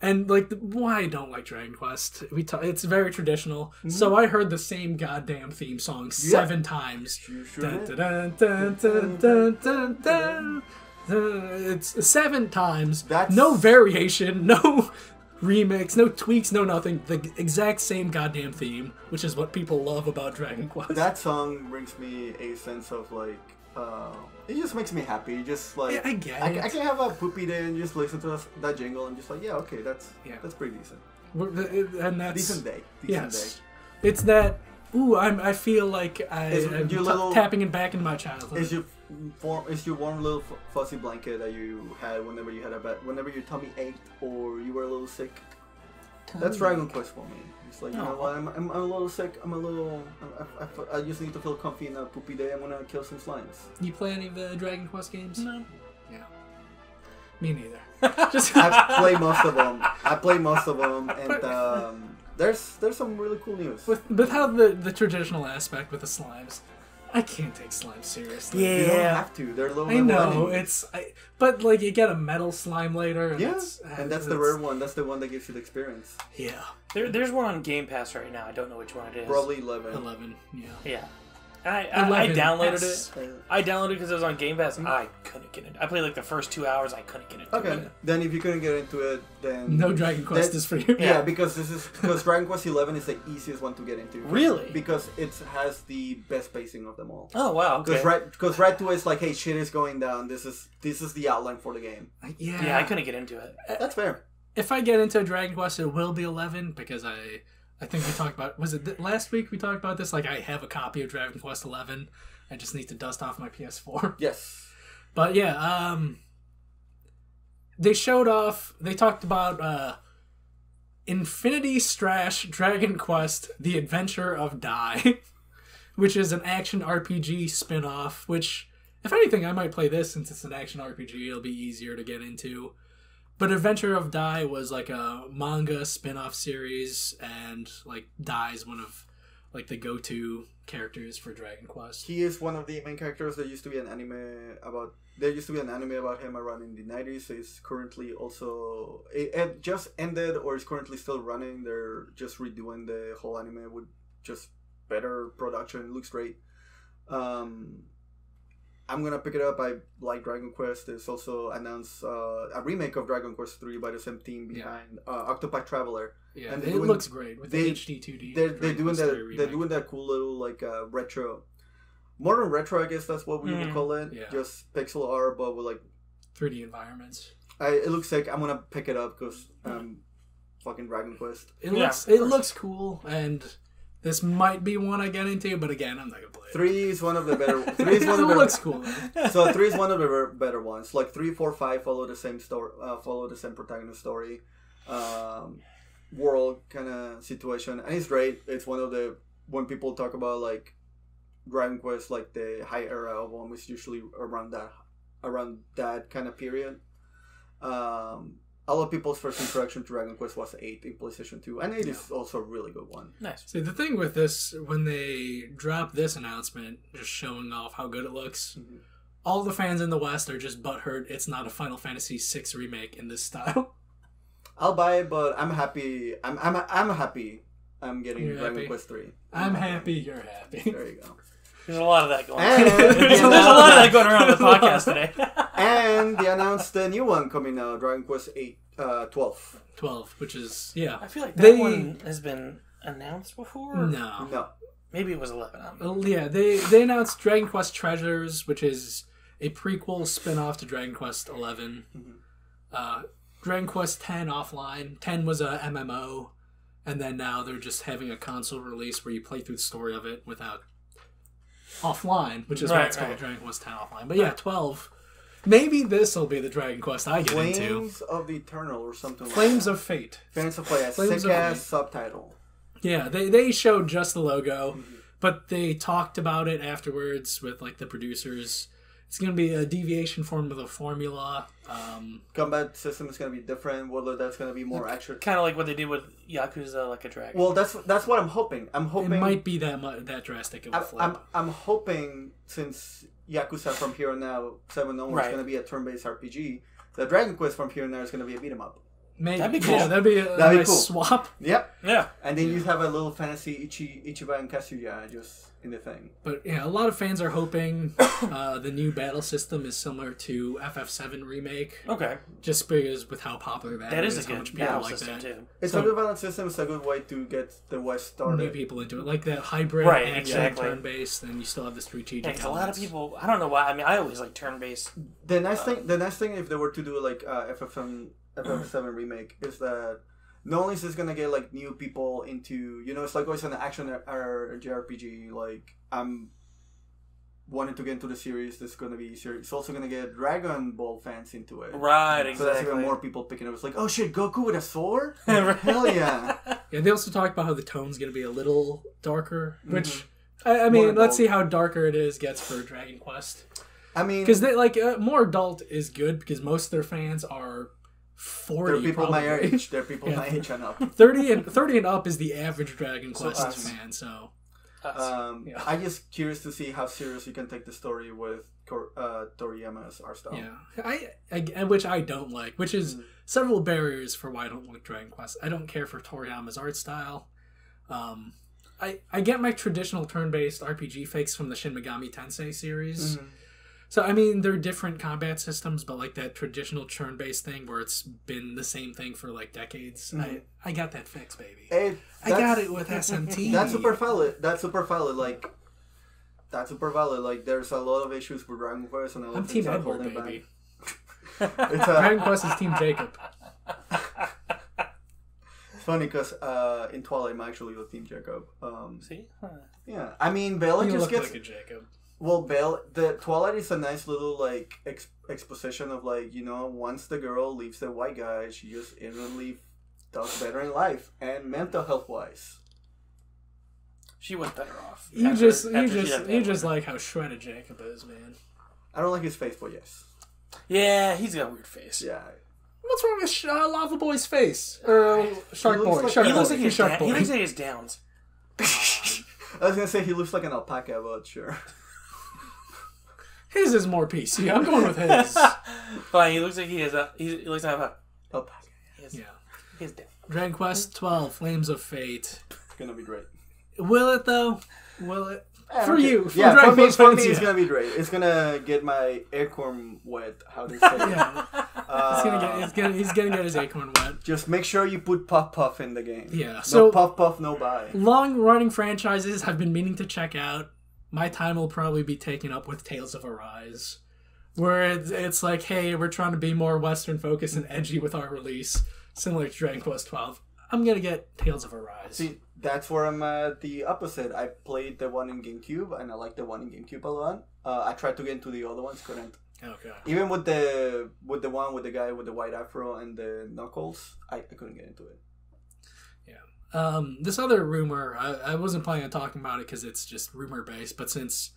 and why I don't like Dragon Quest. It's very traditional. So I heard the same goddamn theme song 7 times. You sure Dun, did. dun, dun, dun, dun, dun, dun. It's 7 times. That's- No variation. No remix, no tweaks, no nothing. The exact same goddamn theme, which is what people love about Dragon Quest. That song brings me a sense of it just makes me happy. Just like Yeah, I get it. I can have a poopy day and just listen to that jingle and just yeah, okay, that's pretty decent. And that's Decent day. Yes, it's that. Ooh, I feel like I'm your little- tapping it back into my childhood. Is your warm little fuzzy blanket that you had whenever your tummy ached or you were a little sick. That's Dragon Quest for me. It's like, you know what, I'm a little sick, I just need to feel comfy in a poopy day, I'm gonna kill some slimes. You play any of the Dragon Quest games? No. Yeah. Me neither. Just I play most of them, and there's some really cool news. with how the traditional aspect with the slimes, I can't take slimes seriously. You don't have to. They're low I level know enemies. but you get a metal slime later, and and that's the rare one. That's the one that gives you the experience. Yeah, There's one on Game Pass right now. I don't know which one it is. Probably 11. 11. Yeah. Yeah. I 11 downloaded S. it. I downloaded it because it was on Game Pass. I couldn't get it. I played the first 2 hours. I couldn't get into Okay, it. then if you couldn't get into it, then No Dragon Quest is for you. Yeah, because Dragon Quest 11 is the easiest one to get into. Really? Because it has the best pacing of them all. Oh wow. Okay. Because right to it's like, hey, shit is going down. This is the outline for the game. Yeah, I couldn't get into it. That's fair. If I get into Dragon Quest, it will be 11 because I think we talked about, was it last week we talked about this? I have a copy of Dragon Quest 11. I just need to dust off my PS4. Yes. But yeah, they talked about Infinity Strash Dragon Quest: The Adventure of Dai, which is an action RPG spin-off, which, if anything, I might play this since it's an action RPG. It'll be easier to get into. But Adventure of Dai was a manga spin-off series, and Dai's one of the go-to characters for Dragon Quest. He is one of the main characters. There used to be an anime about him around in the 90s. So it's currently also it just ended or is currently still running. They're just redoing the whole anime with just better production. It looks great. I'm gonna pick it up. I like Dragon Quest. There's also announced a remake of Dragon Quest 3 by the same team behind Octopath Traveler. Yeah, And it looks great with the HD 2D. They're doing that cool little retro, modern retro. I guess that's what we would call it. Yeah. Just pixel art, but with 3D environments. it looks sick. I'm gonna pick it up because fucking Dragon Quest. It looks cool, and This might be one I get into, but again, I'm not gonna play it. 3 is one of the better. 3 is one of It the looks cool. So 3 is one of the better ones. Like 3, 4, 5 follow the same story, follow the same protagonist story, world kind of situation, and it's great. It's one of the when people talk about like Dragon Quest, like the high era of them is usually around that kind of period. A lot of people's first introduction to Dragon Quest was 8 in PlayStation 2, and 8 is also a really good one. Nice. See, the thing with this, when they dropped this announcement, just showing off how good it looks, all the fans in the West are just butthurt it's not a Final Fantasy VI remake in this style. I'll buy it, but I'm happy. I'm happy. I'm getting You're Dragon happy? Quest 3. I'm happy, you're happy. There you go. There's a lot of that going on. And There's a lot of that going around the podcast today. And they announced the new one coming out, Dragon Quest 12. 12, which is, yeah. I feel like that one has been announced before. No. Maybe it was 11. Yeah, they announced Dragon Quest Treasures, which is a prequel spin-off to Dragon Quest 11. Dragon Quest 10 offline. 10 was a MMO, and then now they're just having a console release where you play through the story of it without offline, which is why it's called Dragon Quest 10 offline. But yeah, 12. Maybe this will be the Dragon Quest I get into. Flames of the Eternal or something Flames like that. of Fate. Flames of Fate. Flames of Sick-ass Fate. subtitle. Yeah, they showed just the logo, but they talked about it afterwards with like the producers. It's going to be a deviation from the formula. Combat system is going to be different. Whether that's going to be more action. Kind of like what they did with Yakuza Like a Dragon. Well, that's what I'm hoping. I'm hoping It might be that drastic of a flip. I'm hoping since Yakuza from here on out 7 onwards is going to be a turn-based RPG. The Dragon Quest from here on out is going to be a beat 'em up. Maybe. That'd be cool. Yeah, that'd be a nice cool. swap. Yep. Yeah. And then you have a little fantasy Ichiba and Kazuya just in the thing. But yeah, a lot of fans are hoping the new battle system is similar to FF7 remake. Okay. Just because with how popular That is a how good much people battle like system, that. too. It's So- a good balance system. It's a good way to get the West New started. people into it, like that hybrid Right, action exactly. turn-based, and you still have the strategic. Yeah, 'cause a lot of elements. people, I don't know why. I mean, I always like turn-based. The nice thing, if they were to do like FF7 remake, is that not only is this gonna get like new people into, it's like always an action JRPG. Like I'm wanting to get into the series. This is gonna be easier. It's also gonna get Dragon Ball fans into it. Right, So that's exactly. even more people picking up. It's like, oh shit, Goku with a sword? Right. Hell yeah! Yeah, they also talked about how the tone's going to be a little darker, which I More mean, let's adult. see how darker it gets for Dragon Quest. I mean, Because they more adult is good because most of their fans are 40. they're people my probably. age. They're people Yeah. my age and up. 30 and up is the average Dragon Quest us. fan. So Yeah. I'm just curious to see how serious you can take the story with Toriyama's art style. yeah, I which I don't like, which is several barriers for why I don't like Dragon Quest. I don't care for Toriyama's art style. I get my traditional turn-based RPG fix from the Shin Megami Tensei series. So, I mean, they're different combat systems, but like that traditional turn-based thing where it's been the same thing for like decades. I got that fix, baby. I got it with SMT. That's super valid. Like, there's a lot of issues with Dragon Quest and a lot I'm of things Team are Edward, holding back. baby. It's Dragon Quest is Team Jacob. funny because in Twilight, I'm actually with Team Jacob. See? Huh. Yeah, I mean, Bella You just look gets... like a Jacob. Well, the Twilight is a nice little like exposition of like, once the girl leaves the white guy, she just instantly does better in life and mental health wise. She went better off. You after just she left you that just one. like how shredded Jacob is, man. I don't like his face, but yes. Yeah, he's got a weird face. Yeah. What's wrong with Lava Boy's face? Or Shark He looks Boy? like- Shark He looks Boy. like He's his Shark Boy. he looks like his downs. I was gonna say he looks like an alpaca, but sure. His is more PC. I'm going with his. Fine, he looks like he looks like a Alpaca. Yeah. his down. Dragon Quest 12, Flames of Fate. It's gonna be great. Will it though? Will it? I For don't you, care. for Yeah, Dragon Quest for me, fans, it's yeah. gonna be great. It's gonna get my acorn wet. How they say it. Yeah. He's gonna get his acorn wet. Just make sure you put Puff Puff in the game. Yeah, No so- Puff Puff, no buy. Long-running franchises I've been meaning to check out. My time will probably be taken up with Tales of Arise, where it's like, hey, we're trying to be more Western focused and edgy with our release, similar to Dragon Quest 12. I'm gonna get Tales of Arise. See, that's where I'm at the opposite. I played the one in GameCube, and I like the one in GameCube a lot. I tried to get into the other ones, couldn't. Okay. Even with the one with the guy with the white afro and the knuckles, I couldn't get into it. Yeah. This other rumor, I wasn't planning on talking about it because it's just rumor based, but since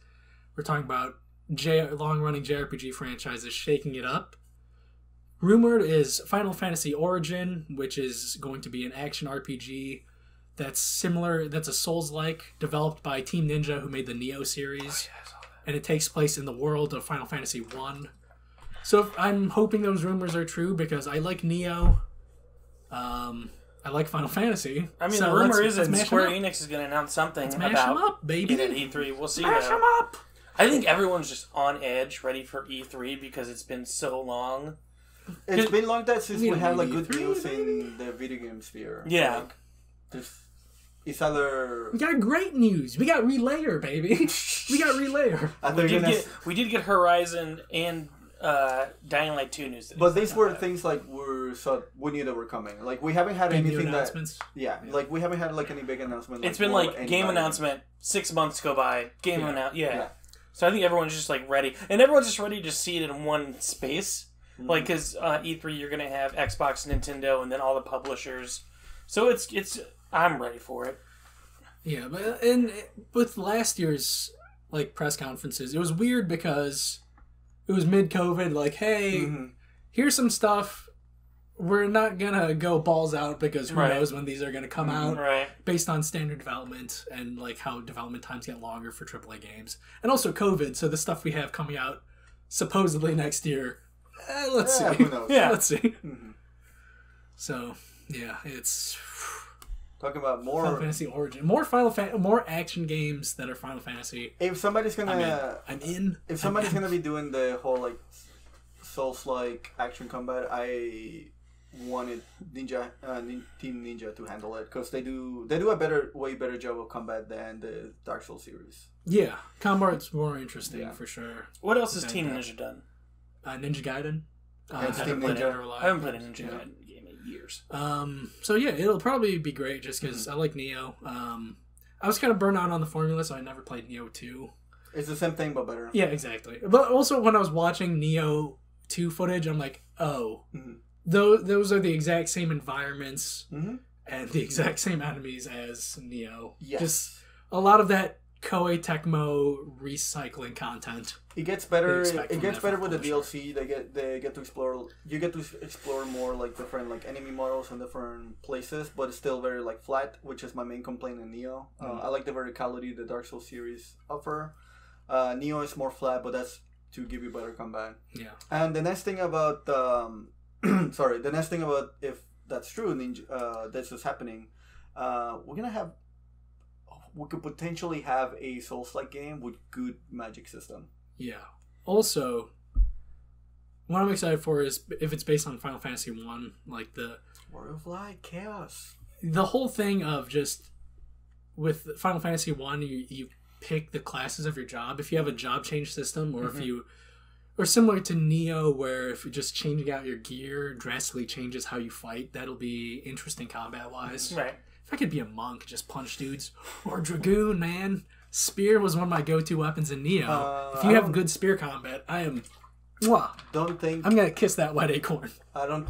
we're talking about long running JRPG franchises shaking it up, rumored is Final Fantasy Origin, which is going to be an action RPG that's similar, that's a Souls-like, developed by Team Ninja, who made the Neo series. And it takes place in the world of Final Fantasy 1. So I'm hoping those rumors are true because I like Neo. I like Final Fantasy. I mean, so the rumor is that let's Square Enix is going to announce something Let's mash about them up, baby. it at E3. We'll see, Mash though. them up! I think everyone's just on edge, ready for E3 because it's been so long. It's been long time since we don't had like need good E3, news baby. in the video game sphere. Yeah. Like, it's either... We got great news. We got Relayer, baby. We got Relayer. We did get Horizon and Dying Light 2 news today. But these were things like we knew they were coming. Like we haven't had Big new anything that... announcements. Yeah, like we haven't had like any big announcement. It's been for like game anybody. announcement, 6 months go by, game Yeah. announcement, yeah. Yeah. So I think everyone's just like ready. And everyone's just ready to see it in one space. Like, because E3, you're going to have Xbox, Nintendo, and then all the publishers. So it's I'm ready for it. Yeah, but and with last year's like press conferences, it was weird because it was mid-COVID. Like, hey, here's some stuff. We're not gonna go balls out because who knows when these are gonna come out. Right. Based on standard development and like how development times get longer for AAA games, and also COVID. So the stuff we have coming out supposedly next year. Let's see. Who knows? Yeah. Let's see. So yeah, it's. Talking about more Final Fantasy Origin, more more action games that are Final Fantasy. If somebody's gonna, I'm in. If somebody's gonna be doing the whole like Souls-like action combat, I wanted Team Ninja to handle it because they do a way better job of combat than the Dark Souls series. Yeah, combat's more interesting for sure. What else has Team Ninja done? Ninja Gaiden. It's I Team haven't played Ninja. it or live. I haven't played a Ninja Gaiden game in years. So yeah, it'll probably be great just because I like Neo. I was kind of burnt out on the formula, so I never played Neo 2. It's the same thing but better. Yeah, exactly. But also when I was watching Neo 2 footage, I'm like, oh, those are the exact same environments and the exact same enemies as Neo. Yes. Just a lot of that Koei Tecmo recycling content. It gets better. expect It from gets that better from with the publisher. DLC. They get to explore. You get to explore more like different like enemy models and different places, but it's still very like flat, which is my main complaint in Neo. I like the verticality the Dark Souls series offer. Neo is more flat, but that's to give you better combat. Yeah. And the next thing about the next thing about if that's true, Ninja, this is happening. We could potentially have a Souls-like game with good magic system. Yeah. Also, what I'm excited for is if it's based on Final Fantasy 1, like the World of Light, Chaos. the whole thing of just with Final Fantasy 1, you pick the classes of your job. If you have a job change system, or if you, or similar to Neo, where if you're just changing out your gear drastically changes how you fight, that'll be interesting combat wise. Right. If I could be a monk, just punch dudes, or Dragoon, man. Spear was one of my go-to weapons in Neo. If you have good spear combat, I am. Mwah, Don't think I'm gonna kiss that white acorn. I don't.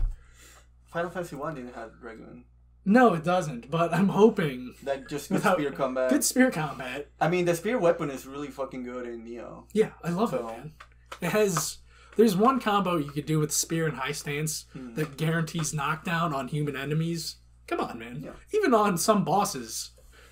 Final Fantasy 1 didn't have Dragoon. No, it doesn't. But I'm hoping That just good Without- spear combat. good spear combat. I mean, the spear weapon is really fucking good in Neo. Yeah, I love it, So- man. It has. There's one combo you could do with spear and high stance that guarantees knockdown on human enemies. Come on, man. Yeah. Even on some bosses,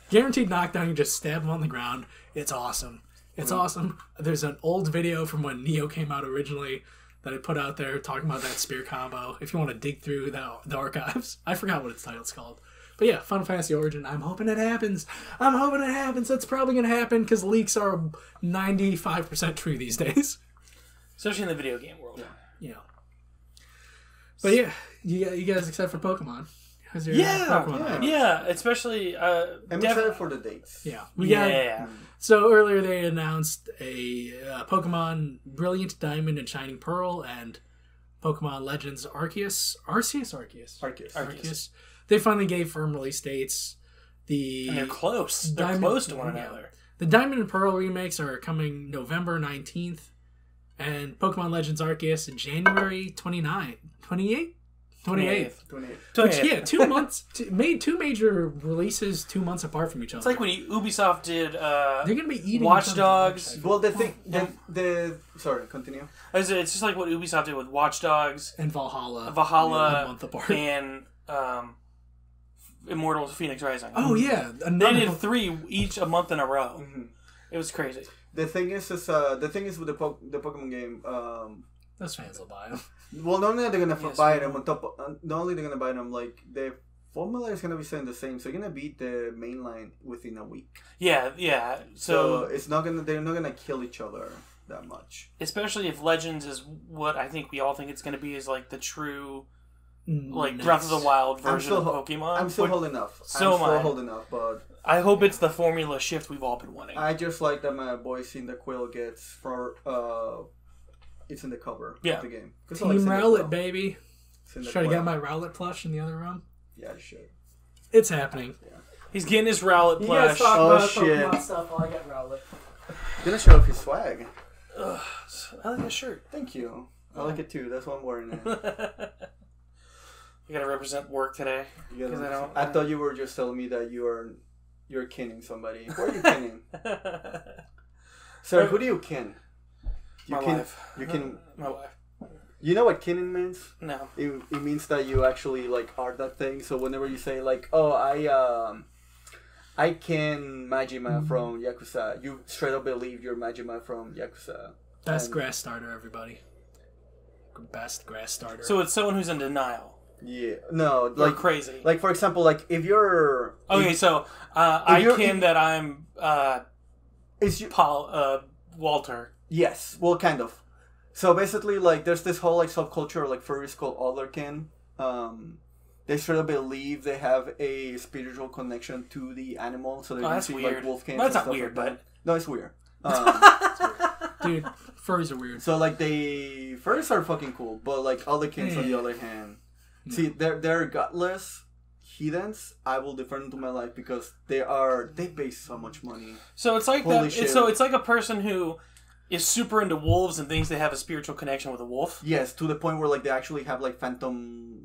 guaranteed knockdown. You just stab them on the ground. It's awesome. It's awesome. There's an old video from when Neo came out originally that I put out there talking about that spear combo. If you want to dig through the archives, I forgot what its title's called. But yeah, Final Fantasy Origin. I'm hoping it happens. I'm hoping it happens. It's probably gonna happen because leaks are 95% true these days. Especially in the video game world. Yeah. But yeah, you guys excited for Pokemon? How's your Yeah, Pokemon hype? yeah, especially I'm excited for the dates. Yeah. We got, yeah. so earlier they announced a Pokemon Brilliant Diamond and Shining Pearl and Pokemon Legends Arceus. they finally gave firm release dates. And they're close. They're close to one another. The Diamond and Pearl remakes are coming November 19th. And Pokemon Legends Arceus in January 28th. 28th. Which, yeah, 2 months. Made two major releases 2 months apart from each other. It's like when Ubisoft did they're going to be eating Watch Dogs. Well, the thing... Sorry, continue. It's just like what Ubisoft did with Watch Dogs. And Valhalla. A month apart. And Immortals Phoenix Rising. Oh, yeah. They did 3 each a month in a row. Mm-hmm. It was crazy. The thing is with the Pokemon game... those fans will buy them. Well, not only are they gonna buy them on top. Not only they're gonna buy them, like the formula is gonna be staying the same. So you're gonna beat the main line within a week. Yeah. So it's not gonna. They're not gonna kill each other that much. Especially if Legends is what I think we all think it's gonna be, is like the true, like Breath of the Wild version of Pokemon. I'm still holding off. But I hope it's the formula shift we've all been wanting. I just like that my boy Cyndaquil gets for. It's in the cover of the game. Team Rowlett, baby. Try to get my Rowlett plush in the other room. Yeah, I should. It's happening. Yeah. He's getting his Rowlett plush. You guys talk about shit. Pokemon stuff while I get Rowlett. Gonna show off his swag. I like the shirt. Thank you. I like it too. That's why I'm wearing it. You gotta represent work today. I thought you were just telling me that you're kinning somebody. Who are you kinning? Sir, who do you kin? My wife. You know what kinning means? No. It means that you actually like are that thing. So whenever you say like, oh, I kin Majima from Yakuza, you straight up believe you're Majima from Yakuza. Best grass starter, everybody. Best grass starter. So it's someone who's in denial. Yeah. No. Like crazy. Like for example, like if you're. Okay, so I kin that I'm. Walter. Yes, well, kind of. So basically, like, there's this whole like subculture like furries called otherkin. They sort of believe they have a spiritual connection to the animal, so they see like wolfkins. That's not weird, but no, it's weird. Dude, furries are weird. So like, furries are fucking cool, but like otherkins on the other hand, see, they're gutless heathens. I will defend them to my life because they pay so much money. So it's like that. So it's like a person who is super into wolves and thinks they have a spiritual connection with a wolf. Yes, to the point where like they actually have like phantom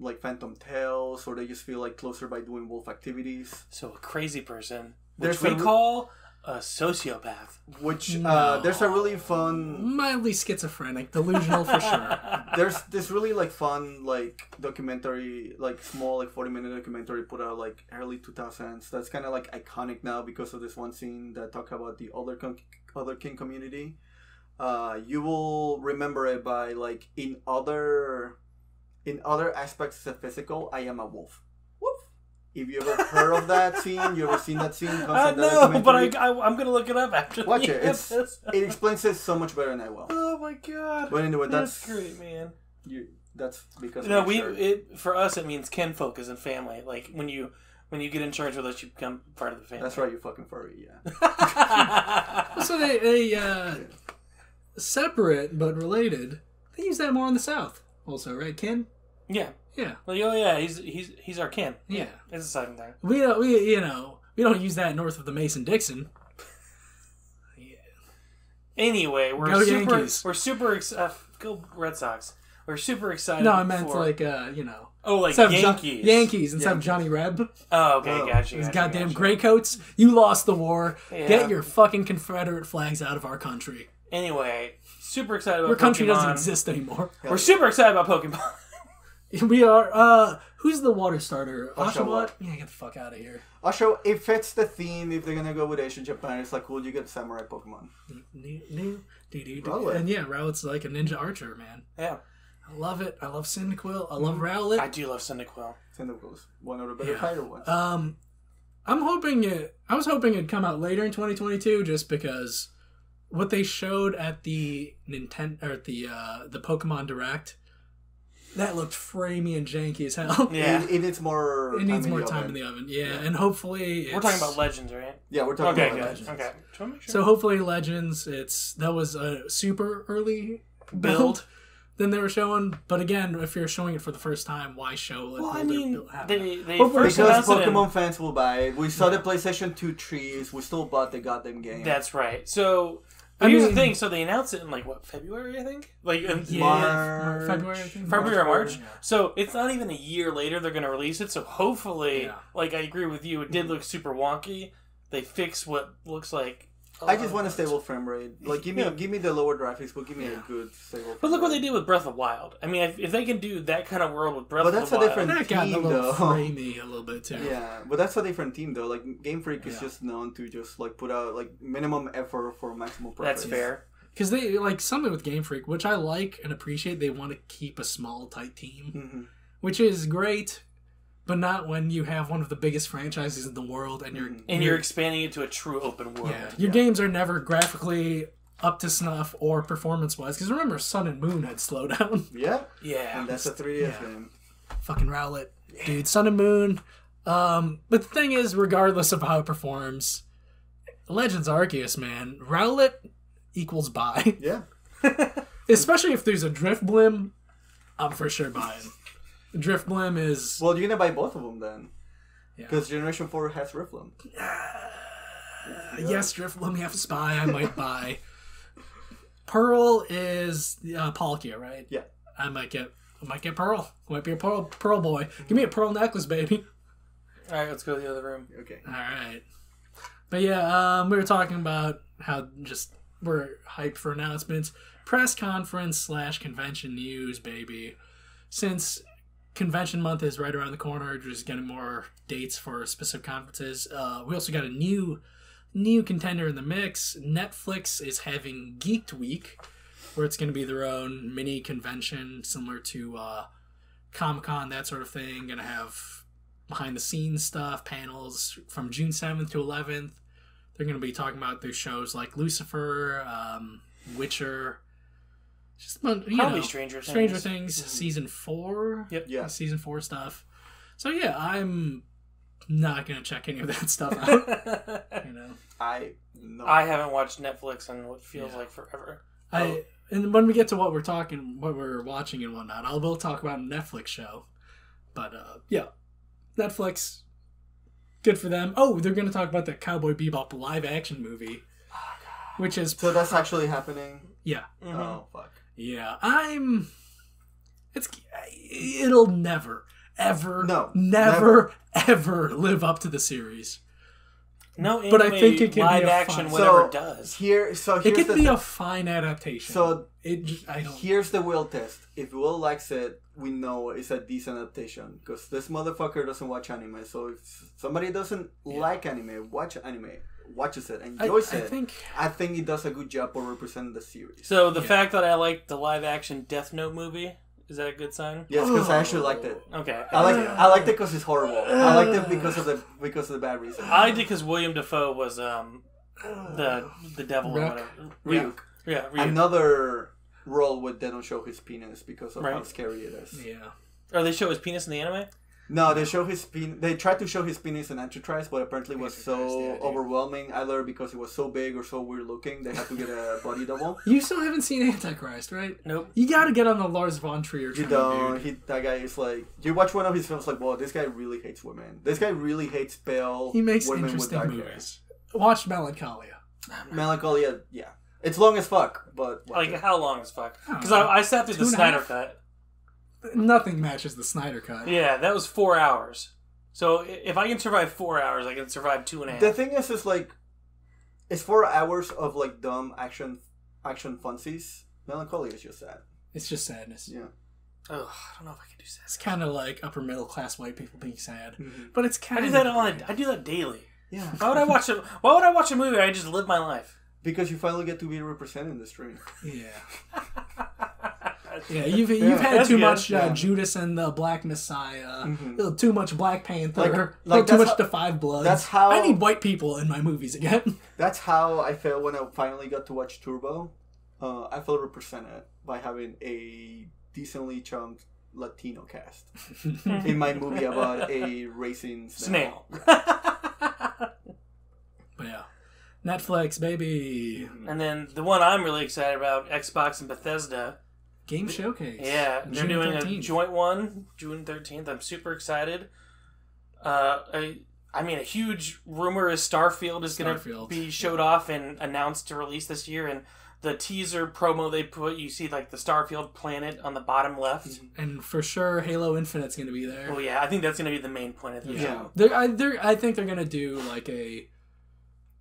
tails, or they just feel like closer by doing wolf activities. So a crazy person, which we call a sociopath. Which there's a really fun, mildly schizophrenic, delusional for sure. There's this really like fun like documentary, like small like 40-minute documentary put out like early 2000s. That's kind of like iconic now because of this one scene that talk about the otherkin community. You will remember it by like in other aspects of physical. I am a wolf. Woof. If you ever heard of that scene, you ever seen that scene? No, but I'm gonna look it up after. Watch it. It explains it so much better than I will. Oh my god! But anyway, that's great, man. That's because for us it means kinfolk as in family. Like when you get in charge with us, you become part of the family. That's right, you fucking furry. Yeah. So they separate but related. They use that more in the South, also, right, Ken? Yeah. Yeah. Well, yeah. He's our kin. Yeah. It's a side thing. We don't use that north of the Mason-Dixon. Yeah. Anyway, we're super excited. Go Red Sox. We're super excited. No, I meant Oh, like Yankees. Yankees instead of Johnny Reb. Oh, okay, gotcha. These goddamn gray coats. You lost the war. Yeah. Get your fucking Confederate flags out of our country. Anyway, super excited about Pokemon. Your country doesn't exist anymore. We're super excited about Pokemon. We are. Who's the water starter? Oshawott? Yeah, get the fuck out of here. Oshawa, it fits the theme. If they're gonna go with Asian Japan, it's like, cool, you get samurai Pokemon. And yeah, Rowlett's like a ninja archer, man. Yeah. I love it. I love Cyndaquil. I love Rowlett. I do love Cyndaquil. Cyndaquil's one of the better fighter ones. I was hoping it'd come out later in 2022, just because what they showed at the Nintendo or the Pokemon Direct, that looked framey and janky as hell. Yeah, it needs more. It needs more time in the oven. Yeah, and hopefully we're talking about Legends, right? Yeah, we're talking about Legends. Okay. So hopefully Legends. That was a super early build. than they were showing. But again, if you're showing it for the first time, why show it? Well, I mean, they Because first announced it in- Pokemon fans will buy it. We saw the PlayStation 2 trees. We still bought the goddamn game. That's right. So, but here's the thing. So they announced it in like what, February, I think? Like in February, I think. February or March. Yeah. So it's not even a year later they're going to release it. So hopefully, like I agree with you, it did look super wonky. They fixed what looks like. I just want a stable frame rate. Like, give me the lower graphics, but give me a good stable frame But look what rate. they did with Breath of the Wild. I mean, if they can do that kind of world with Breath But of the that's a Wild, different That got a team, little though. framey a little bit too. Yeah, but that's a different team, though. Like, Game Freak is just known to just, like, put out, like, minimum effort for maximum profit. that's fair. Because they like something with Game Freak, which I like and appreciate. They want to keep a small, tight team, Mm-hmm. which is great, but not when you have one of the biggest franchises in the world and You're expanding it to a true open world. your games are never graphically up to snuff or performance wise. Because remember, Sun and Moon had Slowdown. Yeah. Yeah. And that's a 3DS game. Fucking Rowlett, dude. Sun and Moon. But the thing is, regardless of how it performs, Legends Arceus, man, Rowlett equals buy. Yeah. Especially if there's a Drift Blim, I'm for sure buying. Drift Blim is... Well, you're going to buy both of them then. Yeah. Because Generation 4 has Riftblim. Yes, Drift Blim, you have to spy, I might buy. Pearl is Palkia, right? Yeah. I might get Pearl. Might be a Pearl boy. Give me a Pearl necklace, baby. All right, let's go to the other room. Okay. All right. But yeah, we were talking about how just we're hyped for announcements. Press conference / convention news, baby. Since convention month is right around the corner, just getting more dates for specific conferences. We also got a new contender in the mix. Netflix is having Geeked Week, where it's going to be their own mini convention similar to Comic-Con, that sort of thing. Going to have behind-the-scenes stuff, panels from June 7th to 11th. They're going to be talking about their shows like Lucifer, Witcher, just Probably Stranger Things, season 4. Yep. Yeah. Season 4 stuff. So yeah, I'm not going to check any of that stuff out. I haven't watched Netflix in what feels like forever. And when we get to what we're watching and whatnot, we'll talk about a Netflix show. But yeah, Netflix, good for them. Oh, they're going to talk about the Cowboy Bebop live action movie, which is So that's actually happening? yeah, Oh, fuck. yeah. It'll never, ever, never, ever live up to the series. No anime But I think it can live be a action fun- whatever does. Here's It could the be thing. a fine adaptation. So I don't. here's the Will test. If Will likes it, we know it's a decent adaptation. Because this motherfucker doesn't watch anime. So if somebody doesn't like anime, watches it, enjoys I it, think I think it does a good job of representing the series. So the fact that I like the live action Death Note movie, is that a good sign? Yes, because I actually liked it. Okay. I liked it because it's horrible. I liked it because of the bad reason. I did because William Dafoe was the devil or whatever. Ryuk. Yeah, Ryuk. Another role where they don't show his penis because of how scary it is. yeah. Or they show his penis in the anime? No, they show his penis. They tried to show his penis in Antichrist, but apparently it was so Antichrist, yeah, dude. overwhelming. Either because it was so big or so weird looking, they had to get a body double. You still haven't seen Antichrist, right? Nope. You got to get on the Lars von Trier train, You don't. dude. That guy is like. You watch one of his films, like, whoa, this guy really hates women. This guy really hates pale. He makes women interesting with dark movies. Watch Melancholia. hair. Melancholia, yeah, it's long as fuck, but Like, how long as fuck? I don't Because know. I sat through the 2.5? Snyder Cut. Nothing matches the Snyder Cut. Yeah, that was 4 hours. So if I can survive 4 hours, I can survive 2.5. the thing is like, it's 4 hours of like dumb action funsies. Melancholia is just sad. It's just sadness. Yeah. Ugh, I don't know if I can do that. It's kind of like upper middle class white people being sad, Mm-hmm. but it's I kind do of that I do that daily. Yeah. Why would I watch it? Why would I watch a movie? I just live my life. Because you finally get to be represented in the stream. yeah. Yeah, you've had That's too good. much Yeah. Judas and the Black Messiah, Mhm. too much Black Panther, Like too that's much how- The Five Bloods. that's how- I need white people in my movies again. That's how I felt when I finally got to watch Turbo. I felt represented by having a decently chunked Latino cast in my movie about a racing snail. But yeah, Netflix, baby. And then the one I'm really excited about, Xbox and Bethesda, game showcase. Yeah, they're June doing 13th. a joint one, June 13th. I'm super excited. I mean, a huge rumor is Starfield is going to be showed off and announced to release this year, and the teaser promo they put, you see like the Starfield planet on the bottom left. And for sure, Halo Infinite's going to be there. Oh yeah, I think that's going to be the main point of the show. I think they're going to do like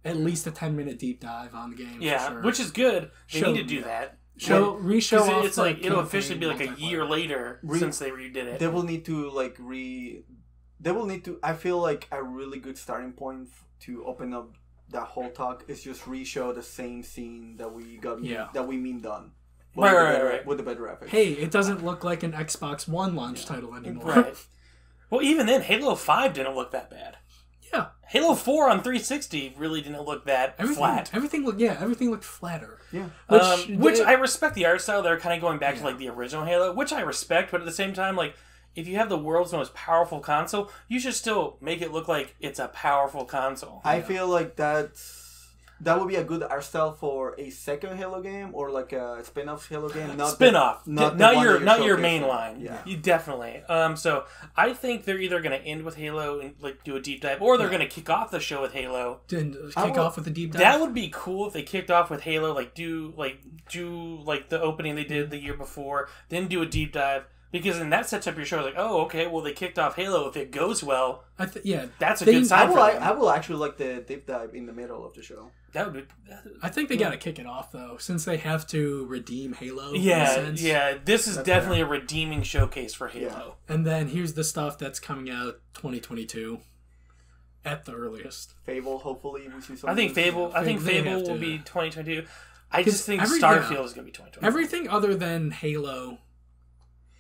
at least a 10-minute deep dive on the game. Yeah, for sure. which is good. They need to do that. Reshow off. It's like it'll officially be like a year later since they redid it. They will need to like They will need to. I feel like a really good starting point to open up that whole talk is just re-show the same scene that we got. That we mean done. Right. With the better graphics. Hey, it doesn't look like an Xbox One launch title anymore. Right. Well, even then, Halo 5 didn't look that bad. Yeah. Halo 4 on 360 really didn't look that flat. Everything looked flatter. Yeah. Which I respect the art style. They're kind of going back to like the original Halo, which I respect, but at the same time, like, if you have the world's most powerful console, you should still make it look like it's a powerful console. I feel like that would be a good art style for a second Halo game or like a spin-off Halo game. Not your main line. Yeah. You definitely. So I think they're either going to end with Halo and like do a deep dive, or they're going to kick off the show with Halo. Off with a deep dive. That would be cool if they kicked off with Halo, like do the opening they did the year before, then do a deep dive. Because then that sets up your show like, oh, okay, well, they kicked off Halo. If it goes well, that's a good sign for them. I will actually like the deep dive in the middle of the show. That would be... I think they got to kick it off, though, since they have to redeem Halo. Yeah, this is definitely a redeeming showcase for Halo. Yeah. And then here's the stuff that's coming out 2022 at the earliest. Fable, hopefully, we see something. I think Fable will be 2022. I just think Starfield is going to be 2022. Everything other than Halo...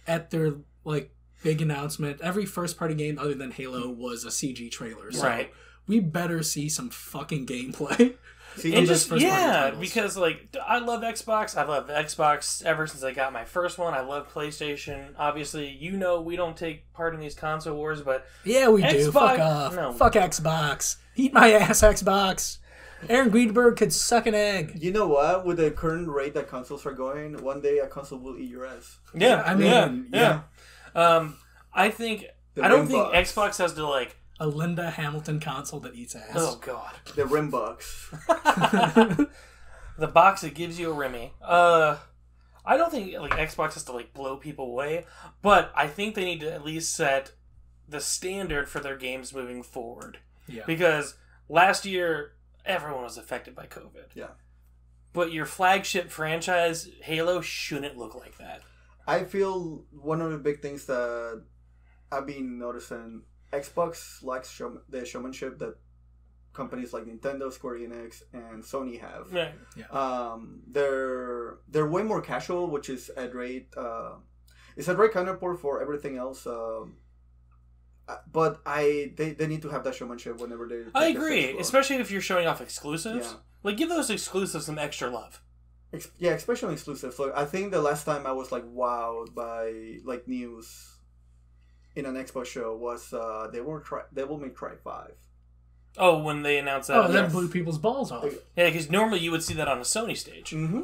At their like big announcement, every first-party game other than Halo was a CG trailer. So we better see some fucking gameplay. Because like I love Xbox. I've loved Xbox ever since I got my first one. I love PlayStation. Obviously, we don't take part in these console wars, but yeah, we do. Fuck off. No. Fuck Xbox. Eat my ass, Xbox. Aaron Greenberg could suck an egg. You know what? With the current rate that consoles are going, one day a console will eat your ass. Yeah, I mean, yeah. I think I don't think Xbox has to like a Linda Hamilton console that eats ass. Oh god, the rim box. The box that gives you a Remy. I don't think like Xbox has to like blow people away, but I think they need to at least set the standard for their games moving forward. Yeah. Because last year everyone was affected by COVID. Yeah. But your flagship franchise, Halo, shouldn't look like that. I feel one of the big things that I've been noticing, Xbox lacks the showmanship that companies like Nintendo, Square Enix, and Sony have. Right. Yeah. They're way more casual, which is a great it's a great counterpart for everything else. But they need to have that showmanship whenever they. I agree, especially if you're showing off exclusives. Yeah. Like, give those exclusives some extra love. Yeah, especially exclusives. So I think the last time I was like wowed by like news in an Xbox show was Devil May Cry 5. Oh, when they announced that. Oh, that blew people's balls off. Yeah, because normally you would see that on a Sony stage. Mm-hmm.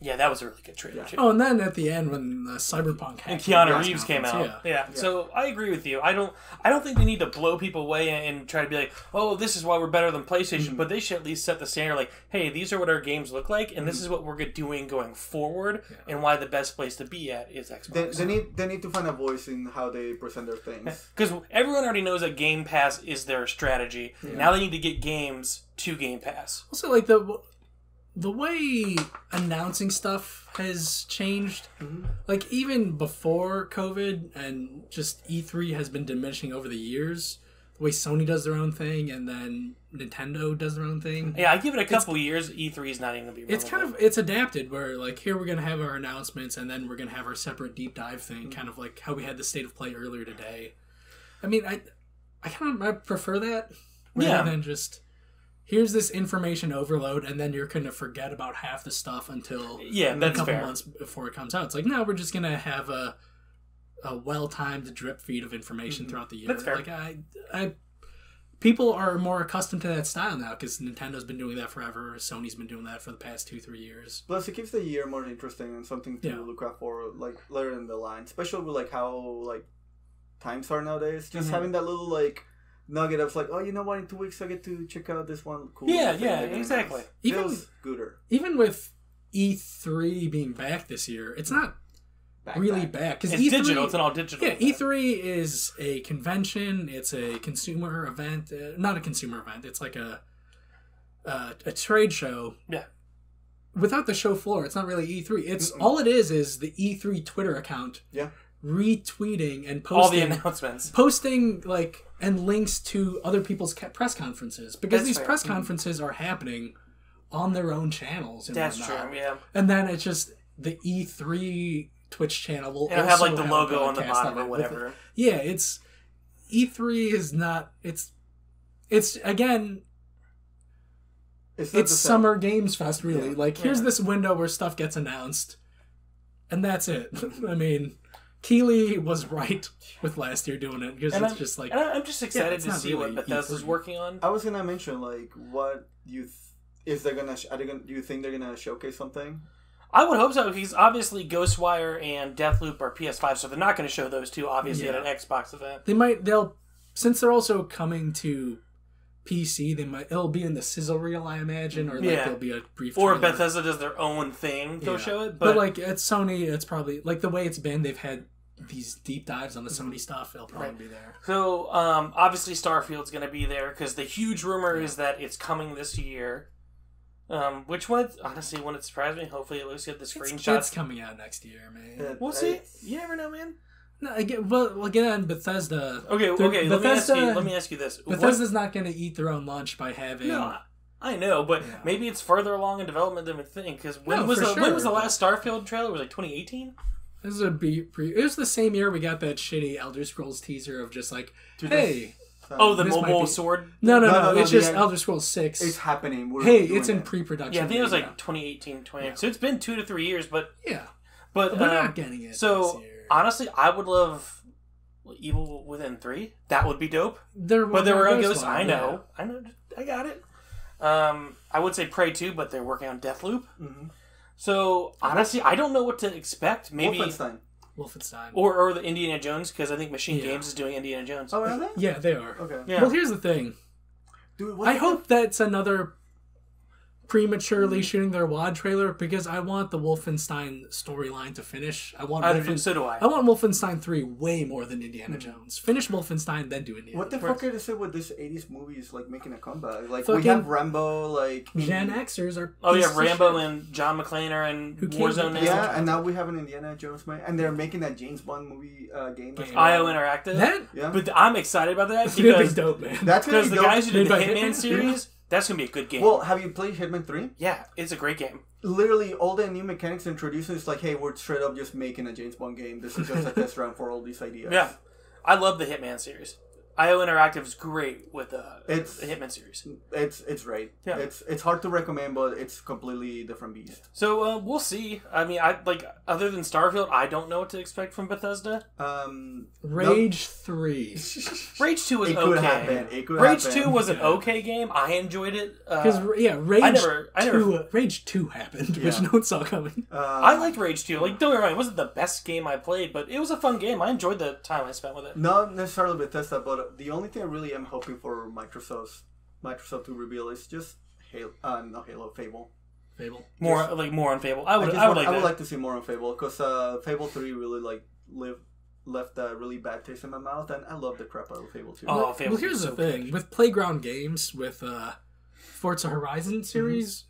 Yeah, that was a really good trailer, too. Oh, and then at the end when Cyberpunk and Keanu Reeves came out. Yeah. So I agree with you. I don't think they need to blow people away and try to be like, oh, this is why we're better than PlayStation, Mm-hmm. but they should at least set the standard like, hey, these are what our games look like, and this is what we're doing going forward, and why the best place to be at is Xbox. They need to find a voice in how they present their things. Because everyone already knows that Game Pass is their strategy. Yeah. Now they need to get games to Game Pass. Also, like the way announcing stuff has changed, like even before COVID and just E3 has been diminishing over the years. The way Sony does their own thing and then Nintendo does their own thing. Yeah, I give it a couple years. E3 is not even going to be relevant. It's adapted where like here we're going to have our announcements and then we're going to have our separate deep dive thing, kind of like how we had the state of play earlier today. I mean, I prefer that rather than just here's this information overload, and then you're going to forget about half the stuff until a couple months before it comes out. It's like, no, we're just going to have a well-timed drip feed of information throughout the year. That's fair. Like, people are more accustomed to that style now because Nintendo's been doing that forever. Sony's been doing that for the past 2-3 years. Plus, it keeps the year more interesting and something to look out for, like later in the line, especially with like how like times are nowadays. Just having that little like nugget of like, oh, you know what? In 2 weeks, I get to check out this one cool. Yeah, thing yeah, exactly. Feels gooder. Even with E3 being back this year, it's not really back because it's E3, digital. It's an all digital. Yeah, E3 is a convention. It's a consumer event. Not a consumer event. It's like a trade show. Yeah. Without the show floor, it's not really E3. It's all it is the E3 Twitter account. Yeah. Retweeting and posting all the announcements, posting like and links to other people's press conferences because That's these fair. press conferences are happening on their own channels. And That's whatnot. true. Yeah. And then it's just the E3 Twitch channel will and also have like the have logo a on the broadcast bottom of or it. whatever. Yeah, it's E3 is not. It's again. It's Summer Games Fest, really. Yeah. Like, here's this window where stuff gets announced, and that's it. I mean, Keighley was right with last year doing it because it's just like. And I'm just excited it's to not see really what Bethesda's E3. working on. I was gonna mention like what you is they're gonna do you think they're gonna showcase something? I would hope so because obviously Ghostwire and Deathloop are PS5, so they're not going to show those two obviously at an Xbox event. They'll since they're also coming to PC, it'll be in the sizzle reel, I imagine, or like there'll be a brief Or trailer. if Bethesda does their own thing, they'll show it. But like at Sony, it's probably like the way it's been. They've had these deep dives on the Sony stuff. It'll probably be there. So obviously Starfield's going to be there because the huge rumor is that it's coming this year. Which one? Honestly, wouldn't surprise me. Hopefully, it looks good. The screenshots. It's coming out next year, man. We'll see. You never know, man. No, again, Bethesda. Okay. Bethesda, let me ask you this. Bethesda's not going to eat their own lunch by having. No, I know, but maybe it's further along in development than we think. Because when was the last Starfield trailer? Was it like 2018? This is it was the same year we got that shitty Elder Scrolls teaser of just like, hey. The mobile sword? No. It's just Elder Scrolls 6. It's happening. It's in pre-production. Yeah, I think it was like 2018, 2019. So it's been 2 to 3 years, but... Yeah. But we're not getting it so, this year. Honestly, I would love Evil Within 3. That would be dope. But they were on Ghost. I know. I got it. I would say Prey 2, but they're working on Deathloop. Mm-hmm. So, honestly, I don't know what to expect. Maybe... Wolfenstein. Or the Indiana Jones, because I think Machine Games is doing Indiana Jones. Oh, are they? Yeah, they are. Okay. Yeah. Well, here's the thing. Dude, I hope that's another prematurely shooting their WAD trailer because I want the Wolfenstein storyline to finish. So do I. I want Wolfenstein 3 way more than Indiana Jones. Finish Wolfenstein, then do Indiana What the Jones. fuck is it with this 80s movies like making a comeback? Like Fucking we have Rambo, like Gen Xers are. Oh yeah, pieces of Rambo shit. and John McClane are in Who came Warzone with now. yeah, and now we have an Indiana Jones man, and they're making that James Bond movie game. as well. IO Interactive. That? Yeah. But I'm excited about that It's gonna be because dope, man. That's gonna be the dope. guys who did the Made by Hitman Hitman? series, that's gonna be a good game. Well, have you played Hitman 3? Yeah, it's a great game. Literally, all the new mechanics introduced is like, hey, we're straight up just making a James Bond game. This is just a test run for all these ideas. Yeah, I love the Hitman series. IO Interactive is great with the Hitman series. It's great. Yeah. It's hard to recommend, but it's completely different beast. So we'll see. I mean, other than Starfield, I don't know what to expect from Bethesda. Rage 3. Rage 2 was It could okay. happen. It could Rage happen. 2 was an okay game. I enjoyed it. Because Rage 2 happened, which Yeah. no one saw coming. I liked Rage 2. Like, don't get me wrong, it wasn't the best game I played, but it was a fun game. I enjoyed the time I spent with it. Not necessarily Bethesda, but the only thing I really am hoping for Microsoft to reveal is just Fable. Fable. More on Fable. I would like to see more on Fable because Fable 3 really left a really bad taste in my mouth, and I love the crap out of Fable 2. Oh, Fable Well, here's is the so thing. good. With Playground Games, with Forza Horizon series,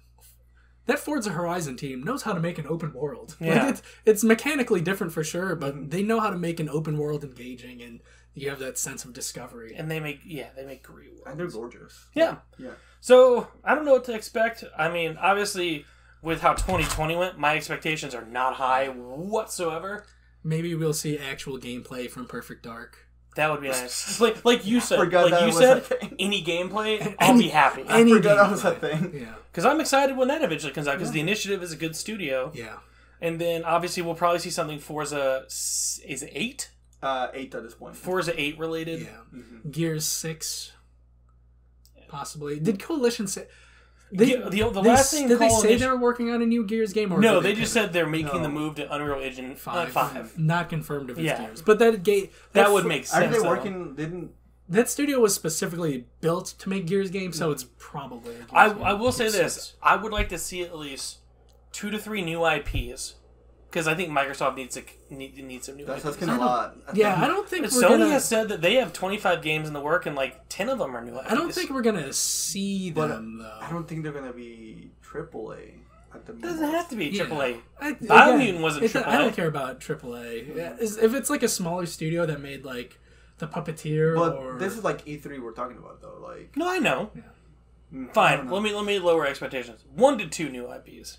that Forza Horizon team knows how to make an open world. Yeah. Like, it's mechanically different for sure, but they know how to make an open world engaging, and you have that sense of discovery. And they make great worlds. And they're gorgeous. Yeah. Yeah. So, I don't know what to expect. I mean, obviously, with how 2020 went, my expectations are not high whatsoever. Maybe we'll see actual gameplay from Perfect Dark. That would be nice. Like you said, any gameplay, I'll be happy. I forgot that was a thing. Yeah. Because I'm excited when that eventually comes out, because the Initiative is a good studio. Yeah. And then, obviously, we'll probably see something Forza... Is it 8? 8 at this point. Forza 8 related. Yeah. Gears 6. Possibly. Did Coalition say... The last thing did they say they were working on a new Gears game? Or no, they just said they're making the move to Unreal Engine 5. Not confirmed if it's Gears. But that would make sense. Are they working... That studio was specifically built to make Gears games, so it's probably a Gears game. I will say this. I would like to see at least 2 to 3 new IPs. Because I think Microsoft needs some new IPs. That's kind of a lot. I don't think Sony has said that they have 25 games in the work and like 10 of them are new IPs. I don't think we're going to see them, though. I don't think they're going to be AAA at the moment. It doesn't have to be AAA. Biomutant wasn't AAA. I don't care about AAA. Yeah, if it's like a smaller studio that made like The Puppeteer but this is like E3 we're talking about, though. Like, no, I know. Yeah. Fine. Let me lower expectations. 1 to 2 new IPs.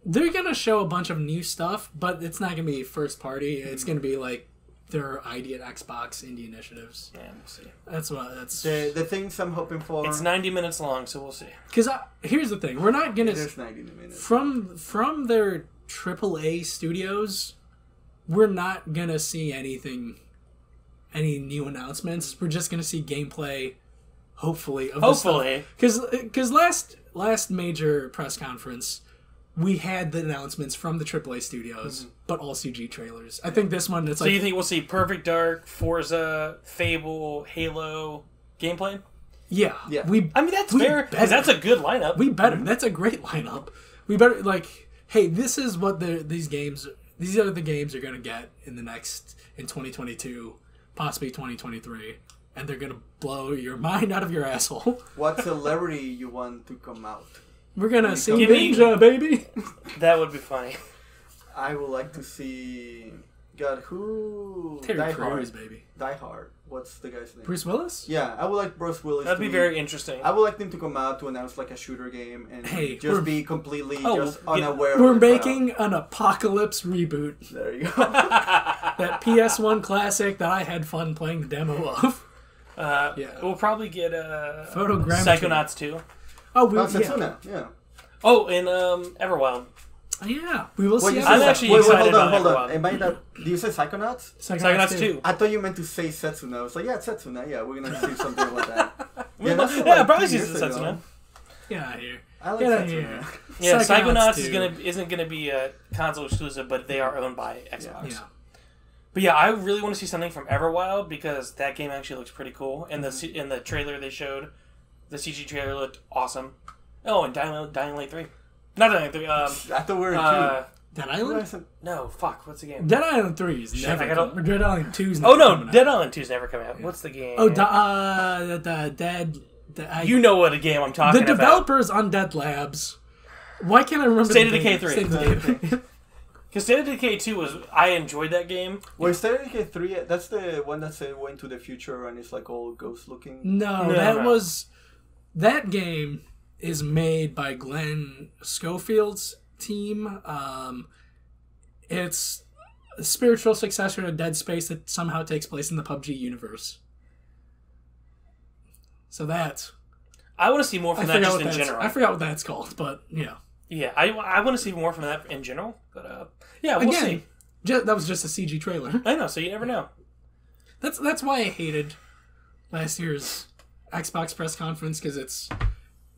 They're going to show a bunch of new stuff, but it's not going to be first party. It's going to be like their ID at Xbox indie initiatives. Yeah, we'll see. That's the things I'm hoping for. It's 90 minutes long, so we'll see. Because here's the thing. We're not going to... There's 90 minutes. From their AAA studios, we're not going to see any new announcements. We're just going to see gameplay, hopefully. Because last major press conference... We had the announcements from the AAA studios, but all CG trailers. I think this one, it's so you think we'll see Perfect Dark, Forza, Fable, Halo gameplay? Yeah. Yeah. That's fair, because that's a good lineup. That's a great lineup. We better, hey, this is what these are the games you're going to get in 2022, possibly 2023, and they're going to blow your mind out of your asshole. What celebrity you want to come out? We're going to see Ninja, baby. That would be funny. I would like to see... God, who... Terry Crews, baby. Die Hard. What's the guy's name? Bruce Willis? Yeah, I would like Bruce Willis That'd be very interesting. I would like them to come out to announce like a shooter game and just be completely unaware We're making an Apocalypse reboot. There you go. That PS1 classic that I had fun playing the demo of. We'll probably get Psychonauts 2. Oh, Setsuna, yeah. Oh, and Everwild. Yeah, we will see. I'm actually excited about Everwild. Am I not? Do you say Psychonauts? Psychonauts 2. I thought you meant to say Setsuna. I was like, yeah, it's Setsuna. Yeah, we're gonna see something like that. Yeah, probably see Setsuna. Get out of here. I like Setsuna. Yeah, Psychonauts isn't gonna be a console exclusive, but they are owned by Xbox. Yeah. But yeah, I really want to see something from Everwild because that game actually looks pretty cool. And in the trailer they showed, the CG trailer looked awesome. Oh, and Dying Light 3. Not Dying Light 3. I thought we were Dead Island? No, fuck. What's the game? Dead Island 3 is never coming. Dead Island 2 is never coming out. Dead Island 2 is never coming out. Yeah. What's the game? Oh, the Dead... you know what a game I'm talking about. The developers Undead Labs. Why can't I remember State of Decay 3. State of Decay. Because State of Decay 2 was... I enjoyed that game. Wait, State of Decay 3, that's the one that's went to the future and it's like all ghost-looking? No, that was... That game is made by Glenn Schofield's team. It's a spiritual successor to Dead Space that somehow takes place in the PUBG universe. So that... I want to see more from that just in general. I forgot what that's called, but yeah. Yeah, I want to see more from that in general. But yeah, we'll see. That was just a CG trailer. I know, so you never know. That's why I hated last year's Xbox press conference, because it's...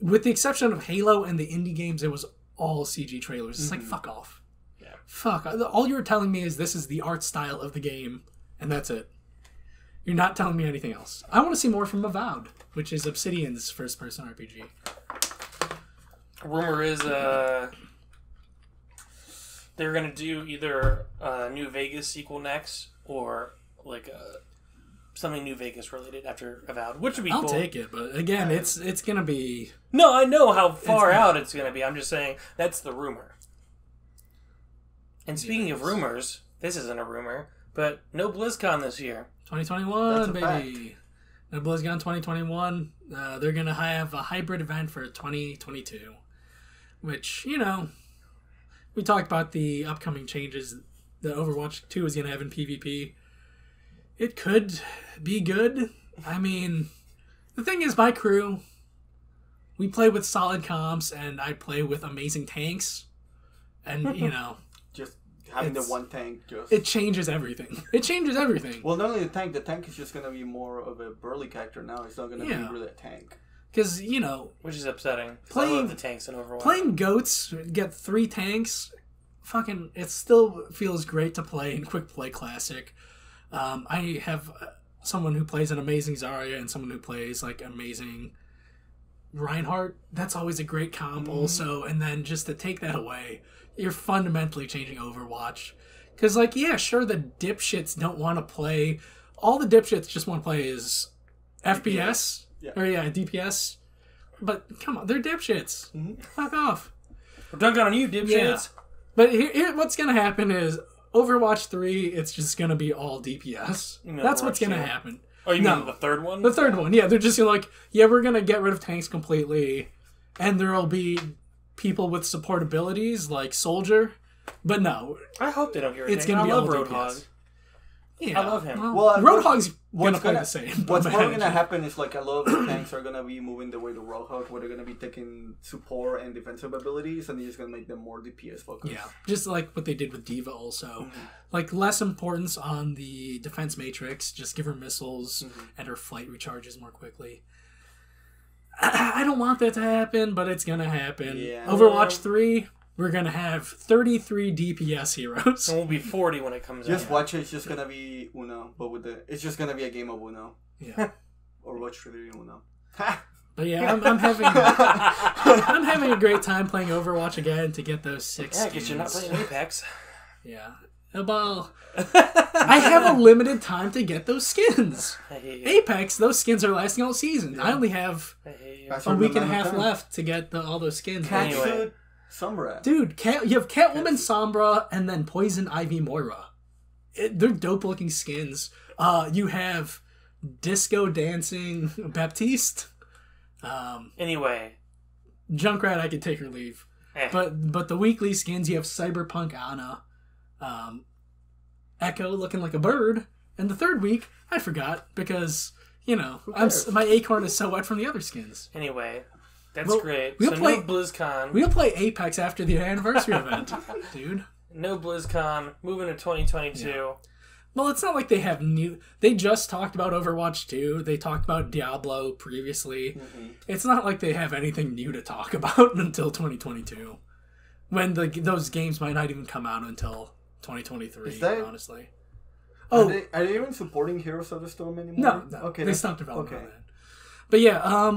With the exception of Halo and the indie games, it was all CG trailers. It's like, fuck off. Yeah. Fuck. All you're telling me is this is the art style of the game, and that's it. You're not telling me anything else. I want to see more from Avowed, which is Obsidian's first-person RPG. Rumor is they're going to do either a New Vegas sequel next, or like something New Vegas related after Avowed, which would be cool. I'll take it, but again, it's going to be... No, I know how far out it's going to be. I'm just saying that's the rumor. And speaking of rumors, this isn't a rumor, but no BlizzCon this year. 2021, baby. No BlizzCon 2021. They're going to have a hybrid event for 2022, which, we talked about the upcoming changes that Overwatch 2 is going to have in PvP. It could be good. I mean, the thing is, my crew, we play with solid comps, and I play with amazing tanks. And, just having the one tank it changes everything. It changes everything. Well, not only the tank is just going to be more of a burly character now. It's not going to be really a tank. Because, Which is upsetting. I Playing- love the tanks in Overwatch. playing goats, get 3 tanks, fucking, it still feels great to play in Quick Play Classic. I have someone who plays an amazing Zarya and someone who plays, like, amazing Reinhardt. That's always a great comp also. And then just to take that away, you're fundamentally changing Overwatch. Because, like, yeah, sure, the dipshits don't want to play. All the dipshits just want to play is FPS. Yeah. Or, DPS. But, come on, they're dipshits. Fuck off. We're dunking on you, dipshits. Yeah. But here, what's going to happen is Overwatch 3, it's just going to be all DPS. That's what's going to happen. Oh, you mean the third one? The third one, yeah. They're just gonna we're going to get rid of tanks completely. And there will be people with support abilities like Soldier. But no. I hope they don't hear It's anything. going to be I all love DPS. Roadhog. Yeah. I love him. Well, Roadhog's going to play the same. What's probably going to happen is like a lot of the tanks are going to be moving the way to Roadhog, where they're going to be taking support and defensive abilities, and they're just going to make them more DPS focused. Yeah, just like what they did with Diva also. Like, less importance on the defense matrix, just give her missiles and her flight recharges more quickly. I don't want that to happen, but it's going to happen. Yeah. Overwatch 3, we're going to have 33 DPS heroes. And we'll be 40 when it comes Just out. watch it. It's just gonna be Uno, but it's just gonna be a game of Uno. Yeah. Or watch 3 Uno. But yeah, I'm having a great time playing Overwatch again to get those 6 Yeah, because you're not playing Apex. Yeah. Well, I have a limited time to get those skins. I hate you. Apex, those skins are lasting all season. I only have I hate you. That's a what week the and a half time. left to get all those skins. Anyway. Catsuit Sombra. Dude, you have Catwoman Sombra and then Poison Ivy Moira. They're dope looking skins. You have Disco Dancing Baptiste. Anyway. Junkrat, I can take or leave. But the weekly skins, you have Cyberpunk Ana. Echo looking like a bird. And the third week, I forgot because, my Acorn is so wet from the other skins. Anyway. That's Well, great. we'll So play- no BlizzCon. We'll play Apex after the anniversary event, dude. No BlizzCon. Moving to 2022. Yeah. Well, it's not like they have new... They just talked about Overwatch 2. They talked about Diablo previously. It's not like they have anything new to talk about until 2022. When those games might not even come out until 2023, Is that- honestly. Are they even supporting Heroes of the Storm anymore? No. Okay, They stopped developing okay. on that. But yeah,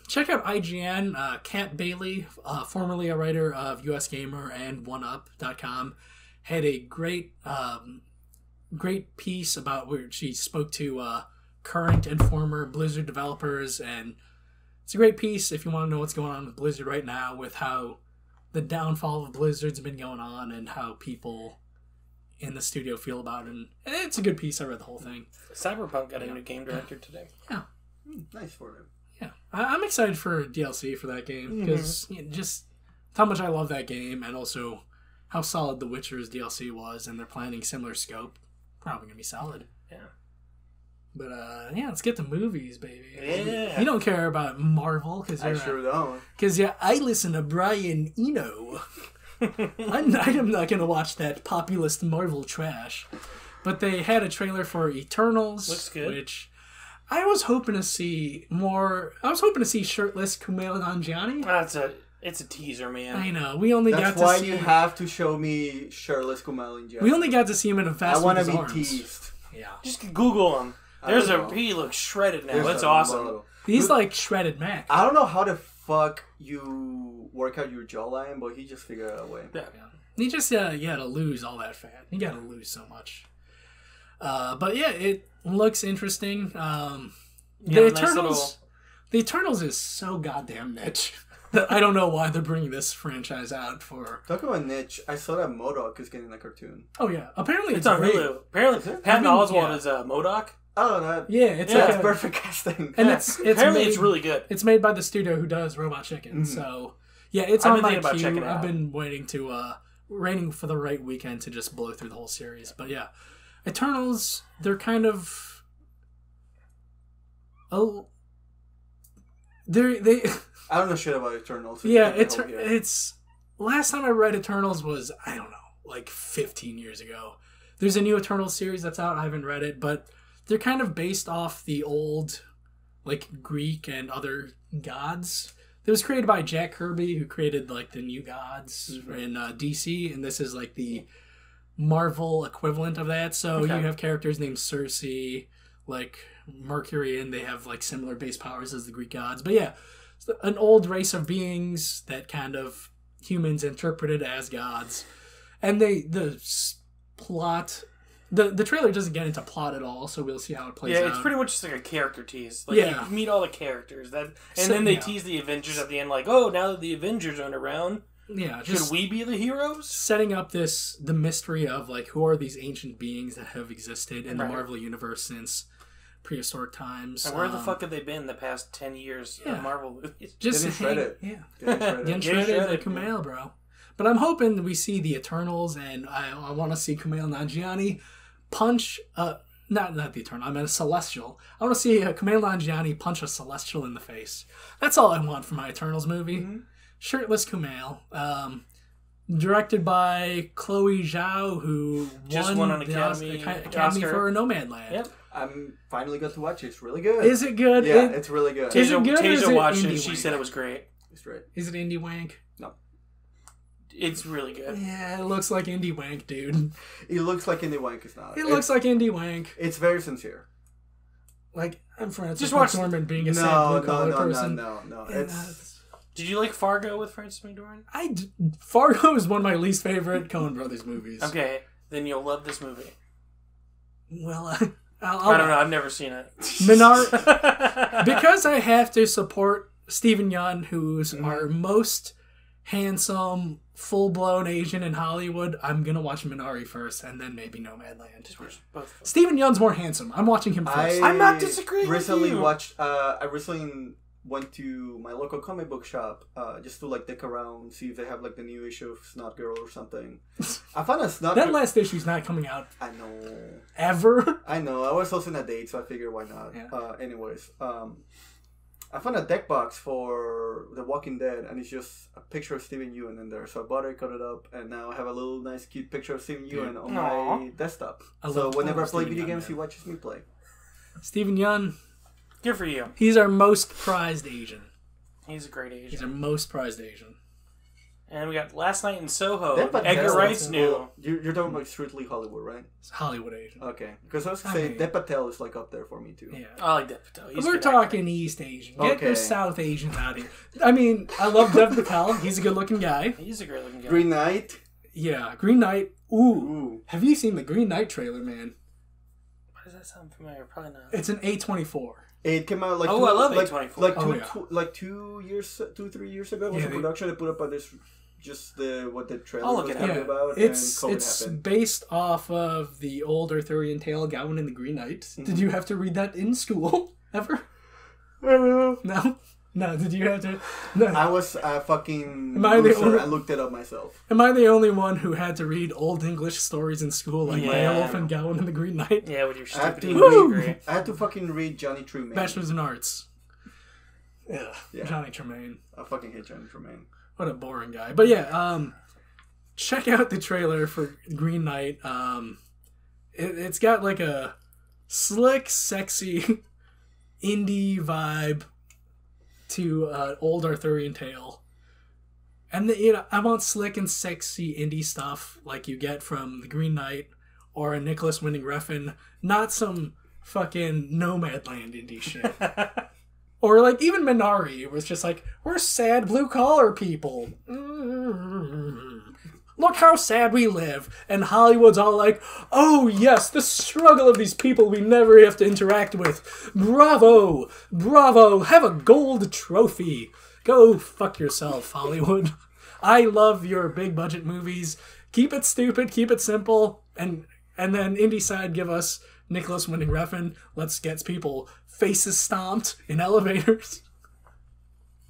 check out IGN. Kat Bailey, formerly a writer of US Gamer and OneUp.com, had a great piece about where she spoke to current and former Blizzard developers, and it's a great piece if you want to know what's going on with Blizzard right now, with how the downfall of Blizzard's been going on and how people in the studio feel about it. And it's a good piece. I read the whole thing. Cyberpunk got a new game director today. Yeah. Nice for them. Yeah, I'm excited for DLC for that game because just how much I love that game, and also how solid The Witcher's DLC was, and they're planning similar scope. Probably gonna be solid. Yeah. But let's get to movies, baby. Yeah. You don't care about Marvel because I sure don't. I listen to Brian Eno. I'm not gonna watch that populist Marvel trash. But they had a trailer for Eternals, Looks good. which I was hoping to see more. I was hoping to see shirtless Kumail Nanjiani. It's a teaser, man. I know. We only That's got to why see. you have to show me shirtless Kumail and We only got to see him in a I fast. want to with be his arms. teased. Yeah, Just Google him. don't know. He looks shredded now. There's That's a awesome. model. he's like shredded Mac. I don't know how the fuck you work out your jawline, but he just figured out a way. Yeah. He just had to lose all that fat. He got to lose so much. But yeah, it looks interesting. The nice Eternals. little- The Eternals is so goddamn niche. That I don't know why they're bringing this franchise out for. Talking about niche, I saw that MODOK is getting a cartoon. Oh yeah, apparently It's on great. Hulu. Apparently, it? Patton I mean, Oswalt yeah. is MODOK. Oh, that. Yeah, it's Yeah, like That's a, perfect casting. and Yeah. it's Apparently, made, it's really good. It's made by the studio who does Robot Chicken. So yeah, it's I've on been my thinking about queue. checking it I've out. been waiting to waiting for the right weekend to just blow through the whole series. But yeah, Eternals, they're kind of they I don't know shit about Eternals. so yeah, you can help here. it's last time I read Eternals was, I don't know, like 15 years ago. There's a new Eternals series that's out. I haven't read it, but they're kind of based off the old like Greek and other Gods. It was created by Jack Kirby, who created like the New Gods in DC, and this is like the Marvel equivalent of that. So you have characters named Cersei, like Mercury, and they have like similar base powers as the Greek gods. But yeah, it's an old race of beings that kind of humans interpreted as gods, and the plot. The trailer doesn't get into plot at all, so we'll see how it plays out. Yeah, it's pretty much just like a character tease. Like, you meet all the characters, then they tease the Avengers at the end, like, oh, now that the Avengers aren't around, should we be the heroes? Setting up the mystery of, like, who are these ancient beings that have existed in the Marvel Universe since prehistoric times. And where the fuck have they been the past 10 years of Marvel movies? Just getting shredded. Yeah. Getting shredded like Kumail, bro. But I'm hoping we see the Eternals, and I want to see Kumail Nanjiani punch not the Eternal, I meant a Celestial. I want to see Kumail Nanjiani punch a Celestial in the face. That's all I want from my Eternals movie. Mm-hmm. Shirtless Kumail. Directed by Chloe Zhao, who just won an Academy for Nomadland. Yep. I'm finally got to watch it. It's really good. Is it good? Yeah, it's really good. Is it good? Tasia watched it. She said it was great. It's great. Is it indie wank? No. It's really good. Yeah, it looks like indie wank, dude. It looks like indie wank. It's not. It looks like indie wank. It's very sincere. Like, I'm Francis Just watch McDormand being a sad blue-collar person. No. Did you like Fargo with Francis McDormand? Fargo is one of my least favorite Coen Brothers movies. Okay, then you'll love this movie. Well, I don't know. I've never seen it. Because I have to support Stephen Yeun, who's our most handsome, full-blown Asian in Hollywood. I'm gonna watch Minari first, and then maybe Nomadland. Just watch both. Stephen Yeun's more handsome. I'm watching him first. I'm not disagreeing recently with you. I recently went to my local comic book shop just to like dick around, see if they have like the new issue of Snot Girl or something. I found a Snot That last issue's not coming out. I know. Ever? I know. I was hosting a date, so I figured why not. Yeah. Anyways, I found a deck box for The Walking Dead, and it's just a picture of Steven Yeun in there. So I bought it, cut it up, and now I have a little nice cute picture of Steven Yeun on my desktop. So whenever I play video games, he watches me play. Stephen Yeun. Good for you. He's our most prized Asian. He's a great Asian. He's our most prized Asian. And we got Last Night in Soho. Dev Patel, Edgar Wright's new. Well, you're talking about strictly Hollywood, right? It's Hollywood Asian. Okay. Because I was going to say, Dev Patel is like up there for me too. Yeah. I like Dev Patel. He's We're talking East Asian. Get Okay. your South Asians out of here. I mean, I love Dev Patel. He's a good looking guy. He's a great looking guy. Green Knight. Yeah. Green Knight. Ooh. Have you seen the Green Knight trailer, man? Why does that sound familiar? Probably not. It's an A24. It came out like I love A24. Like 2-3 years ago. It was a production they put up on this. Just what the trailer was talking about. It's and COVID happened. based off of the old Arthurian tale, Gawain and the Green Knight. Mm-hmm. Did you have to read that in school ever? No. No, did you have to? No. I was fucking loser. I looked it up myself. Am I the only one who had to read Old English stories in school, like Beowulf and Gawain and the Green Knight? Yeah, with your stupid I had to fucking read Johnny Tremaine. Bachelor's in Arts. Yeah. Johnny Tremaine. I fucking hate Johnny Tremaine. What a boring guy. But yeah, check out the trailer for Green Knight. It's got like a slick, sexy indie vibe to old Arthurian tale. And I want slick and sexy indie stuff like you get from the Green Knight or a Nicholas Winding Refn, not some fucking Nomadland indie shit. Or like even Minari, it was just like, we're sad blue collar people. Look how sad we live. And Hollywood's all like, oh yes, the struggle of these people we never have to interact with. Bravo, bravo, have a gold trophy. Go fuck yourself, Hollywood. I love your big budget movies. Keep it stupid, keep it simple, and then indie side give us Nicholas Winding Refn. Let's get people faces stomped in elevators.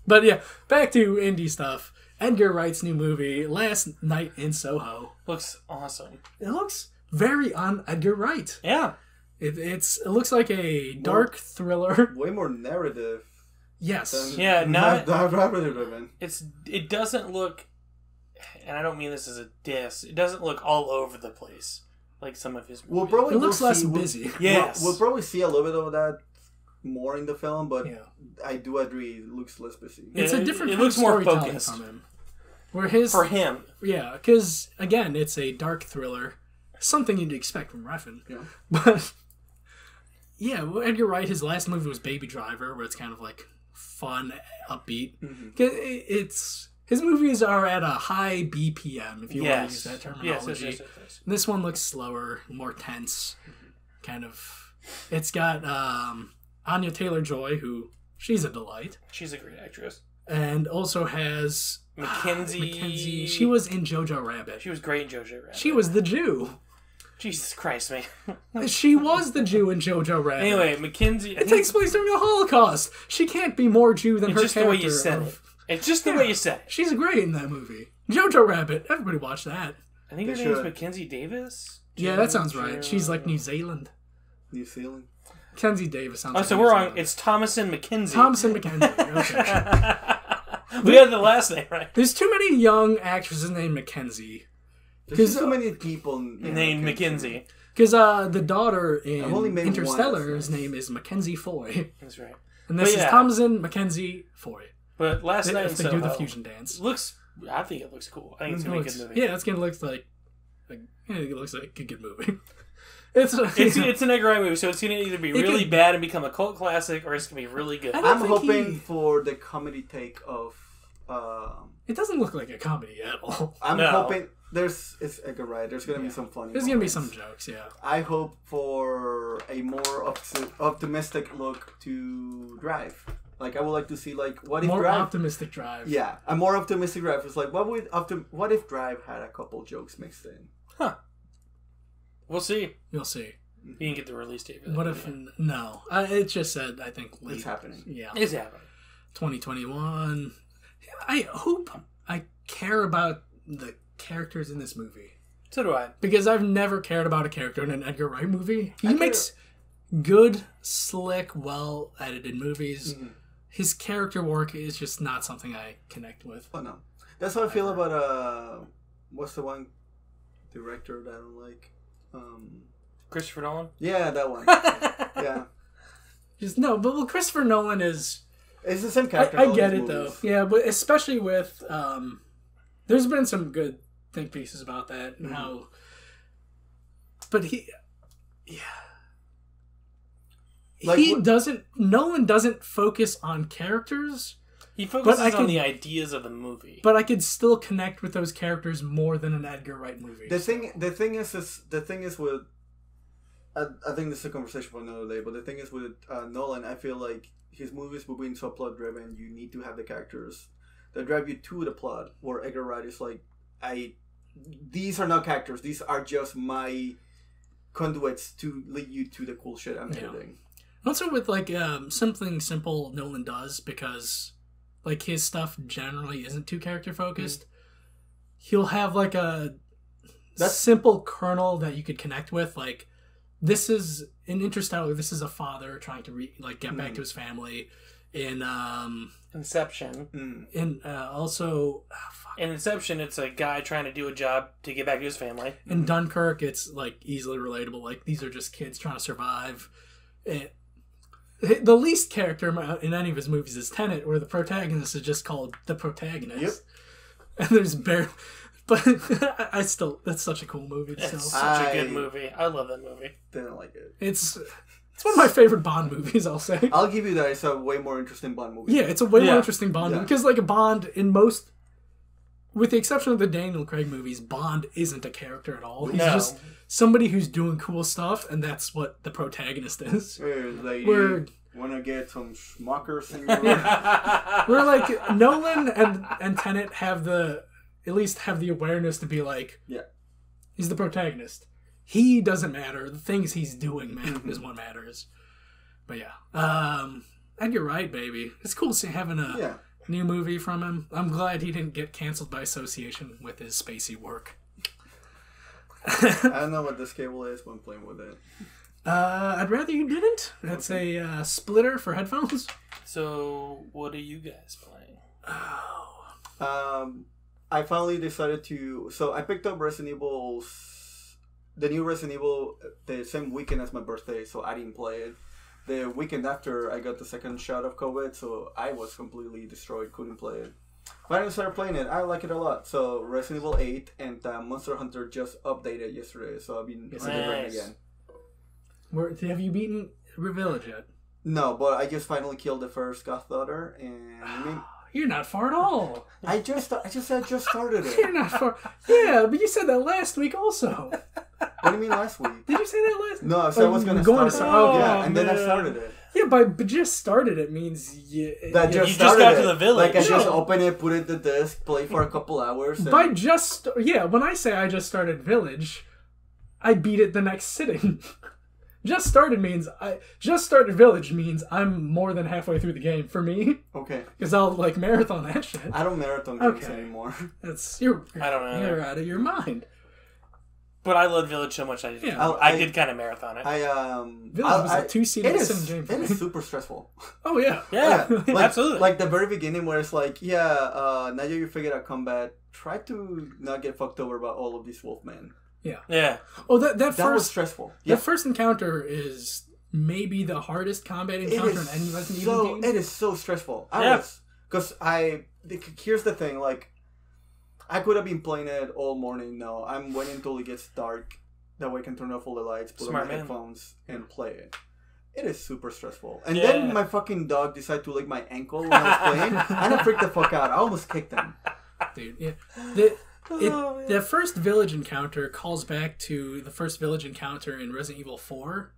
But yeah, back to indie stuff. Edgar Wright's new movie, Last Night in Soho. Looks awesome. It looks very on Edgar Wright. Yeah. It looks like a dark thriller. Way more narrative. Yes. Not narrative. It doesn't look, and I don't mean this as a diss, it doesn't look all over the place like some of his movies. It looks less busy. Yes. We'll probably see a little bit of that more in the film, but Yeah. I do agree it looks less busy. It's a different It kind looks of more storytelling focused. from him. Where his For him. Yeah, because again, it's a dark thriller, something you'd expect from Refn. Yeah. But yeah, well, Edgar Wright, his last movie was Baby Driver, where it's kind of like fun, upbeat. Mm-hmm. 'Cause it's his movies are at a high BPM, if you want to Yes. use that Yes, terminology. yes. This one looks slower, more tense, kind of. It's got Anya Taylor-Joy, who she's a delight, She's a great actress. and also has Mackenzie. She was in Jojo Rabbit. She was great in Jojo Rabbit. She was the Jew. Jesus Christ, man. She was the Jew in Jojo Rabbit. Anyway, Mackenzie. It takes place during the Holocaust. She can't be more Jew than It's her just the character. way you said it. It's just the Yeah. way you said it. She's great in that movie. Jojo Rabbit. Everybody watch that. I think her They name's should. Mackenzie Davis. Yeah, that sounds right. She's like New Zealand. New Zealand. Kenzie Davis sounds Oh, like so New we're on. Zealand. It's Thomason McKenzie. Thompson McKenzie. Okay. We had the last name right. There's too many young actresses named Mackenzie. There's just so many people Named Mackenzie. Because the daughter in I've only made one, Interstellar's that's nice. name is Mackenzie Foy. That's right. And this But yeah. is Thomason Mackenzie Foy. But last night in If they do the Soho fusion dance. looks. I think it looks cool. I think it's gonna be a good movie. Yeah, it's gonna look like it looks like a good movie. It's It's an Edgar Wright movie, so it's gonna either be really could- bad and become a cult classic, or it's gonna be really good. I don't I'm think hoping he- for the comedy take of. It doesn't look like a comedy at all. I'm No. hoping it's Edgar Wright. There's gonna be some funny. There's gonna be moments. some jokes, yeah. I hope for a more optimistic look to Drive. Like I would like to see what if More Drive. optimistic drive. Yeah, a more optimistic Drive is like what if Drive had a couple jokes mixed in. We'll see. You'll see. You can get the release date for that. What if no? It just said I think late. It's happening. Yeah, It's happening. 2021. I hope I care about the characters in this movie So do I. because I've never cared about a character in an Edgar Wright movie. He I makes good, slick, well edited movies. Mm-hmm. His character work is just not something I connect with. Oh no, that's how I feel about what's the one director that I don't like? Christopher Nolan. Yeah, that one. Yeah, Just no, but well, Christopher Nolan is. it's the same character. I in all get his it though. movies. Yeah, but especially with there's been some good think pieces about that and how. But Like he what- doesn't. Nolan doesn't focus on characters, He focuses I on can- the ideas of the movie. but I could still connect with those characters more than an Edgar Wright movie. The thing is with I think this is a conversation for another day. But the thing is with Nolan, I feel like his movies will being so plot driven. You need to have the characters that drive you to the plot. Where Edgar Wright is like, these are not characters. These are just my conduits to lead you to the cool shit I'm doing. Also with like something simple Nolan does because like his stuff generally isn't too character focused. He'll have like a simple kernel that you could connect with. Like this is in Interstellar. This is a father trying to get back to his family. In Inception. Also In Inception, it's a guy trying to do a job to get back to his family. in Dunkirk, it's like easily relatable. Like these are just kids trying to survive. The least character in any of his movies is Tenet, where the protagonist is just called the protagonist. Yep. And there's barely, but I still that's such a cool movie. It's So such a good movie. I love that movie. Didn't like it. it's one of my favorite Bond movies. I'll say. I'll give you that. It's a way more interesting Bond movie. Yeah, it's a way more Yeah. interesting Bond Yeah. movie because like a Bond in most, with the exception of the Daniel Craig movies, Bond isn't a character at all. He's No. just somebody who's doing cool stuff, and that's what the protagonist is. Hey, lady, We're- wanna get some schmuckers in your We're like Nolan and Tenet have at least have the awareness to be like, Yeah. he's the protagonist. He doesn't matter. The things he's doing is what matters. But yeah, Edgar Wright, baby, it's cool having a Yeah. new movie from him. I'm glad he didn't get canceled by association with his spacey work. I don't know what this cable is, but I'm playing with it. I'd rather you didn't. That's a splitter for headphones. So, what are you guys playing? I finally decided to. So I picked up the new Resident Evil, the same weekend as my birthday. So I didn't play it, the weekend after I got the second shot of COVID, so I was completely destroyed. Couldn't play it. Finally started playing it. I like it a lot. So Resident Evil 8 and Monster Hunter just updated yesterday, so I've been playing again. Have you beaten Village yet? No, but I just finally killed the first Goth Daughter, and you're not far at all. I just started it. You're not far. Yeah, but you said that last week also. What do you mean last week? Did you say that last? No, I said I was going to start. Oh, yeah, and then I started it. Yeah, but just started it means you just got to the village. Like I just open it, put it in the disc, play for a couple hours. And... when I say I just started Village, I beat it the next sitting. Just started Village means I'm more than halfway through the game for me. Okay. Because I'll like marathon that shit. I don't marathon games anymore. I don't know. You're out of your mind. But I love Village so much. I did kind of marathon it. Village was a 2-seater sim game. It is super stressful. Oh yeah, yeah, like, absolutely. Like the very beginning where it's like, now that you figured out combat, try to not get fucked over by all of these wolfmen. Yeah. Oh, that was stressful. The first encounter is maybe the hardest combat encounter in any Resident Evil game. It is so stressful. Here's the thing, like, I could have been playing it all morning. No, I'm waiting until it gets dark. That way I can turn off all the lights, put on my headphones, and play it. It is super stressful. And then my fucking dog decided to lick my ankle when I was playing, and I freaked the fuck out. I almost kicked him. Dude, yeah. The first village encounter calls back to the first village encounter in Resident Evil 4.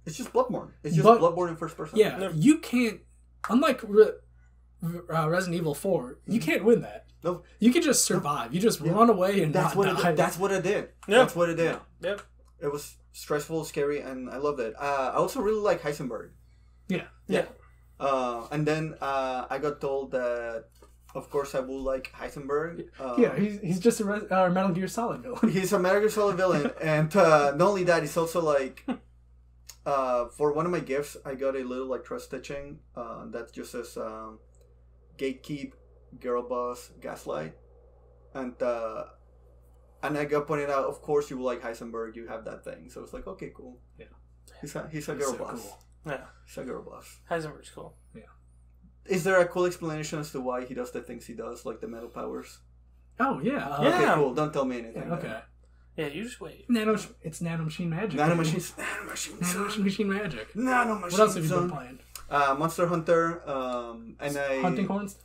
It's just Bloodborne. It's just Bloodborne in first person. Yeah, you can't... Unlike Resident Evil 4, you can't win that. No. You can just survive. You just run away and that's not what die. That's what it did. Yeah. That's what it did. Yep. It was stressful, scary, and I loved it. I also really like Heisenberg. Yeah. And then I got told that, of course, I will like Heisenberg. He's just a Metal Gear Solid villain. He's a Metal Gear Solid villain. And not only that, he's also like... for one of my gifts, I got a little like trust stitching that just says Gatekeep, Girl Boss, Gaslight. And I got pointed out, of course you will like Heisenberg, you have that thing. So it's like, okay, cool. Yeah. He's a girl boss. Cool. Yeah. He's a girl boss. Heisenberg's cool. Yeah. Is there a cool explanation as to why he does the things he does, like the metal powers? Oh, yeah. Okay, cool. Don't tell me anything. Yeah, okay. Yeah, you just wait. It's nanomachine magic. Nanomachine magic. Nanomachine. What else have you been playing? Monster Hunter. Hunting Horns?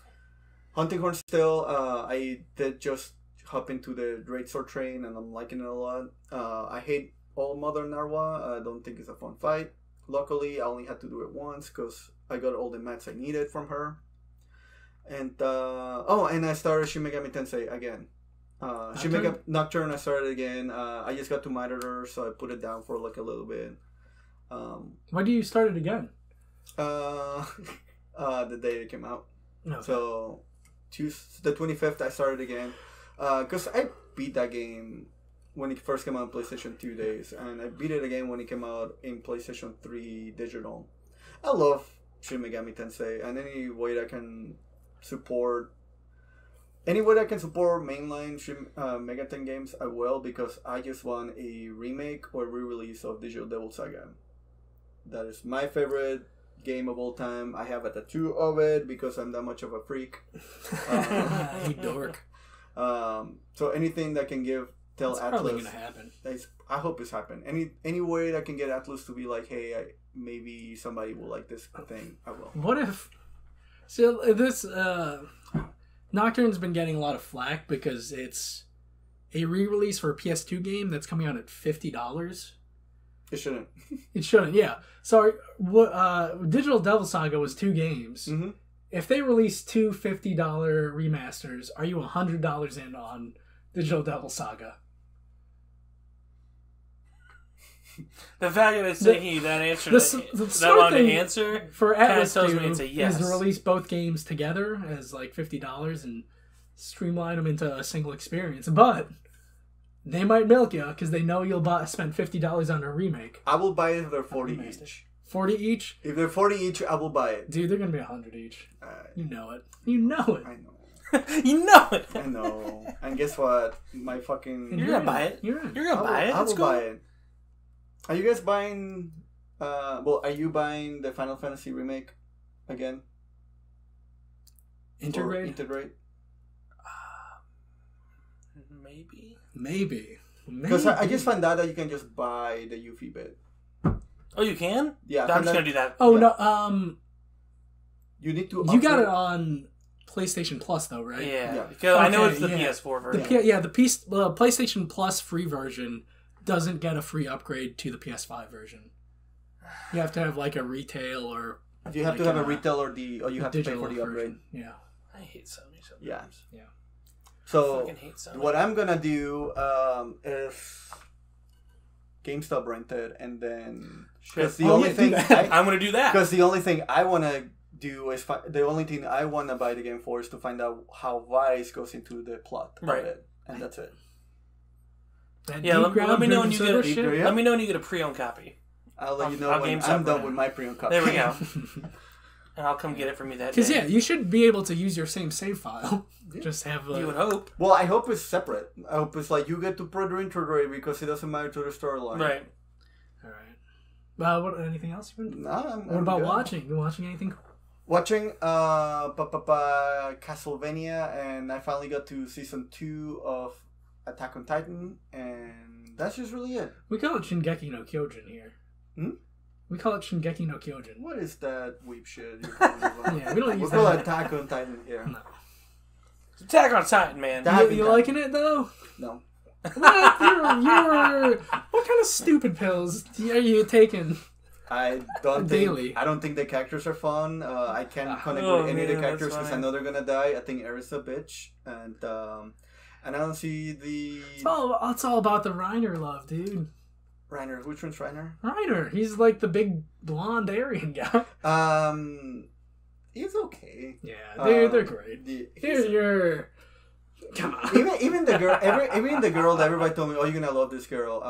Hunting Horns still. I did just hop into the Great Sword train and I'm liking it a lot. I hate All Mother Narwa. I don't think it's a fun fight. Luckily, I only had to do it once because I got all the mats I needed from her. And and I started Shin Megami Tensei again. Shin Megami Nocturne, I started again. I just got to Monitor, so I put it down for like a little bit. Why do you start it again? The day it came out. Okay. So the 25th, I started again. Because I beat that game when it first came out on PlayStation 2 days, and I beat it again when it came out in PlayStation 3 digital. I love Shin Megami Tensei, and any way that I can support mainline Shin Megami games, I will, because I just want a remake or re-release of Digital Devil Saga. That is my favorite game of all time. I have a tattoo of it because I'm that much of a freak. You dork. So anything that can tell It's Atlus, probably gonna happen. I hope it's happen. Any way that can get Atlus to be like, hey, maybe somebody will like this thing, I will. What if? So this Nocturne's been getting a lot of flack because it's a re-release for a PS2 game that's coming out at $50. It shouldn't. It shouldn't. Yeah. So Digital Devil Saga was 2 games. Mm-hmm. If they release two $50 remasters, are you $100 in on Digital Devil Saga? The fact that it's taking you that answer, the that long to answer, for Atlas tells me it's a yes. is to release both games together as like $50 and streamline them into a single experience. But they might milk you because they know you'll spend $50 on a remake. I will buy it if they're 40 each. 40 each? If they're 40 each, I will buy it. Dude, they're going to be 100 each. You know it. You know it. I know. You know it. I know. And guess what? My fucking... You're going to buy it. You're in. You're going to buy it. I will buy it. Are you guys buying Well, are you buying the Final Fantasy remake again? Integrate? Integrate? Maybe. Because I just found out that you can just buy the Yuffie bit. Oh, you can? Yeah. I'm just gonna do that. Oh, Yeah. no, You need to. you got upgrade- it on PlayStation Plus, though, right? Yeah. Yeah. Because I know Okay, it's the yeah. PS4 The version. PlayStation Plus free version doesn't get a free upgrade to the PS5 version. You have to have like a retail or You have to like have a retail or you have to pay digital for the upgrade. version. Yeah. I hate Sony sometimes. Yeah. Yeah. I So fucking hate Sony. what I'm gonna do is GameStop rented, and then because the Oh, only yeah, do thing that. I'm gonna do that. because the only thing I wanna do is the only thing I wanna buy the game for is to find out how Vice goes into the plot Right. of it, and that's it. That Yeah, deep let me ground know when you driven get server it. shit? Yeah. Let me know when you get a pre-owned copy. I'll let you know I'll when GameStop I'm done rent. with my pre-owned copy. There we go. And I'll come get it from you that day. Because, yeah, you should be able to use your same save file. Just have You would hope. Well, I hope it's separate. I hope it's like you get to pre-integrate because it doesn't matter to the storyline. Right. All right. What? Anything else you've been? Nah, What about good. watching? You watching anything? Watching Castlevania, and I finally got to season 2 of Attack on Titan, and that's just really it. We call it Shingeki no Kyojin here. Hmm? We call it Shingeki no Kyojin. What is that weep shit? You're talking about? Yeah, we don't We use call it that. Attack on Titan here. No. Attack on Titan, man. That- You liking it though? No. What? You're what kind of stupid pills are you taking? I don't Daily. think. I don't think the characters are fun. I can't connect Oh, with any of the man, characters that's because I fine. know they're gonna die. I think Aerith's a bitch, and I don't see the It's all about the Reiner love, dude. Reiner. Which one's Reiner? Reiner, he's like the big blonde Aryan guy. He's okay. Yeah, they're great. You're come on. Even the girl, even the girl that everybody told me, oh, you're gonna love this girl.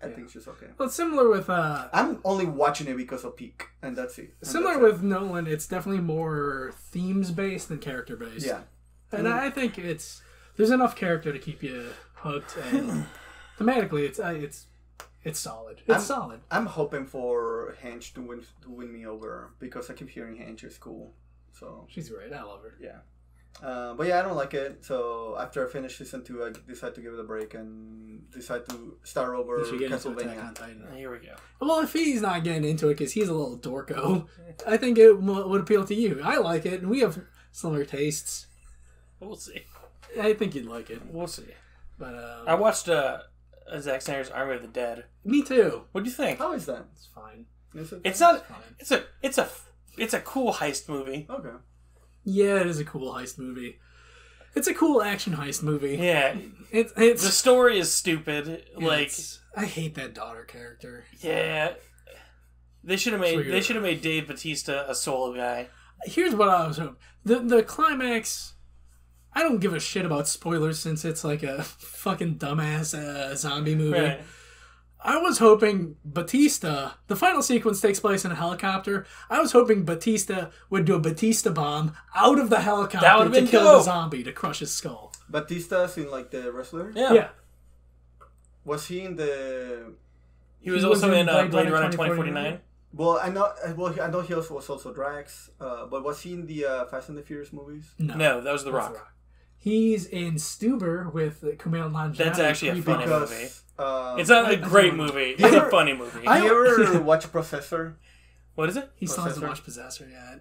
I think she's okay. Well, it's similar with I'm only watching it because of Peak, and that's it. And similar that's with Nolan. It's definitely more themes based than character it. based. Yeah. and I think there's enough character to keep you hooked, and thematically, it's solid. It's solid. I'm hoping for Henge to win me over because I keep hearing Henge is cool. So She's great. I love her. yeah. But yeah, I don't like it. So after I finish season 2, I decide to give it a break and decide to start over You should get into Attack on Castlevania. Titan. Here we go. Well, if he's not getting into it because he's a little dorko, I think it would appeal to you. I like it, and we have similar tastes. We'll see. I think you'd like it. We'll see. But I watched Zack Snyder's Army of the Dead. me too. What do you think? How is that? It's fine. Is it It's fun? not. It's a cool heist movie. Okay. Yeah, it is a cool heist movie. It's a cool action heist movie. Yeah. It's The story is stupid. Like, I hate that daughter character. yeah. They should have weird. made Dave Bautista a solo guy. Here's what I was hoping. The climax. I don't give a shit about spoilers since it's like a fucking dumbass zombie movie. Right. I was hoping Batista, the final sequence takes place in a helicopter. I was hoping Batista would do a Batista bomb out of the That helicopter would've to been kill the dope. zombie, to crush his skull. Batista's in like the wrestler. Yeah. Yeah. Was he in the? He was He also was in in Blade Runner 2049. Well, I know. I know he was also Drax. But was he in the Fast and the Furious movies? No, that was The That's Rock. He's in Stuber with Kumail Nanjiani. That's actually a funny Because movie. um, It's not a I great don't know. movie. It's Yeah. a funny movie. Do you ever watch Processor? What is it? He still hasn't Possessor? watched Possessor yet.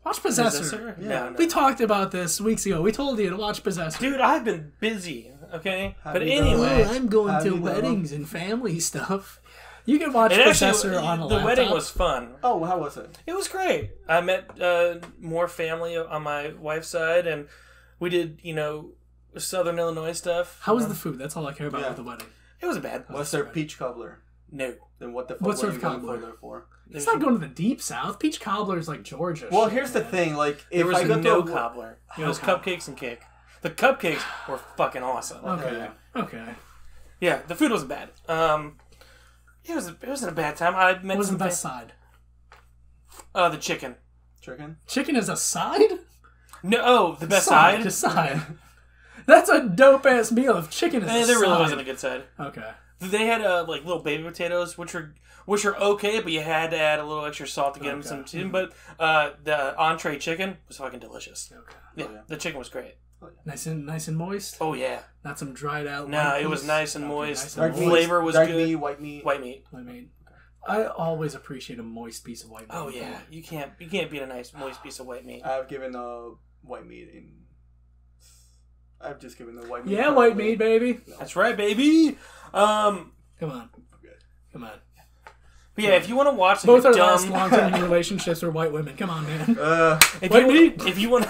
Watch Possessor. Possessor? Yeah. No. We talked about this weeks ago. We told you to watch Possessor. Dude, I've been busy, okay? Have But you done? anyway, Oh, I'm going How do to you know? weddings and family stuff. You can watch it Possessor actually, on a the laptop. wedding was fun. Oh, how was it? It was great. I met more family on my wife's side, and we did, Southern Illinois stuff. How was the food? That's all I care about Yeah. with the wedding. It was bad. Was there peach cobbler? No. Then what the fuck What were sort you of going cobbler? for there for? It's not going to the deep south. Peach cobbler is like Georgia. Well, shit, here's the man. thing. Like, There if was I go no to cobbler. It No was cobbler. cupcakes and cake. The cupcakes were fucking awesome. Okay. Okay. Yeah, the food was bad. It wasn't a bad time. I met What was the some best side? the chicken. chicken, Chicken is a side? No, the best side. A side. That's a dope ass meal if chicken is a There really side. wasn't a good side. Okay. They had like little baby potatoes, which are okay, but you had to add a little extra salt to get them some too. But the entree chicken was fucking delicious. Okay. Yeah, the chicken was great. Nice and moist. Oh yeah, not some dried out. No, it was nice and moist. Nice and flavor was dark good. Meat, white meat. White meat. I always appreciate a moist piece of white meat. Oh yeah, you can't beat a nice moist piece of white meat. I've given white meat in. I've just given the white meat. Yeah, white meat, baby. No. That's right, baby. Come on. But yeah, if you want to watch both our last long-term relationships are white women. Come on, man. White meat. If you want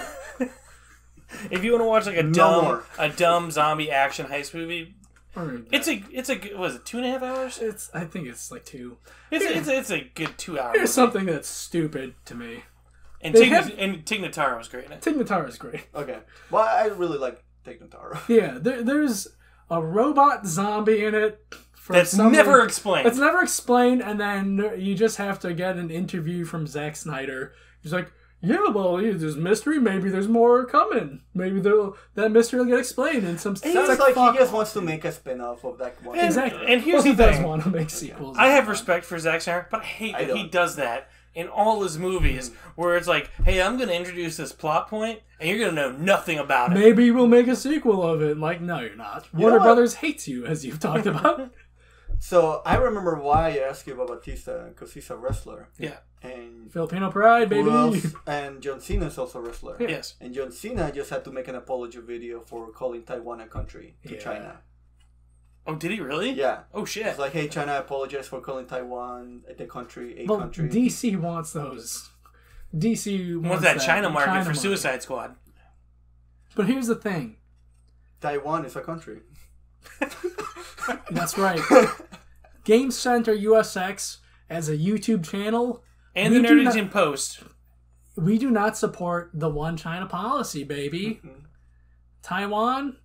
to watch like a dumb zombie action heist movie, it's a was it 2.5 hours? I think it's like 2. It's a good 2 hours. Here's something that's stupid to me. And Tig Notaro was great in it. Tig Notaro is great. Okay, well, I really like Tig Notaro. Yeah, there's a robot zombie in it. That's never explained. It's never explained, and then you just have to get an interview from Zack Snyder. He's like, yeah, well, there's mystery. Maybe there's more coming. Maybe that mystery will get explained in some. Sounds like he just wants to make a spin-off of that one. Exactly. And here's he the thing. does want to make sequels. I have respect for Zack Snyder, but I hate that he does that in all his movies, where it's like, hey, I'm going to introduce this plot point, and you're going to know nothing about it. Maybe we'll make a sequel of it. Like, no, you're not. Warner Brothers hates you, as you've talked about. So I remember why I asked you about Batista, because he's a wrestler. Yeah. And Filipino pride, baby. And John Cena is also a wrestler. Yeah. Yes. And John Cena just had to make an apology video for calling Taiwan a country to China. Oh, did he really? Yeah. Oh, shit. It's like, hey, China, I apologize for calling Taiwan the country country. DC wants those. DC wants that China market for Suicide Squad. But here's the thing. Taiwan is a country. That's right. Game Center USX as a YouTube channel. And the Nerdington Post. We do not support the one China policy, baby. Mm-hmm. Taiwan.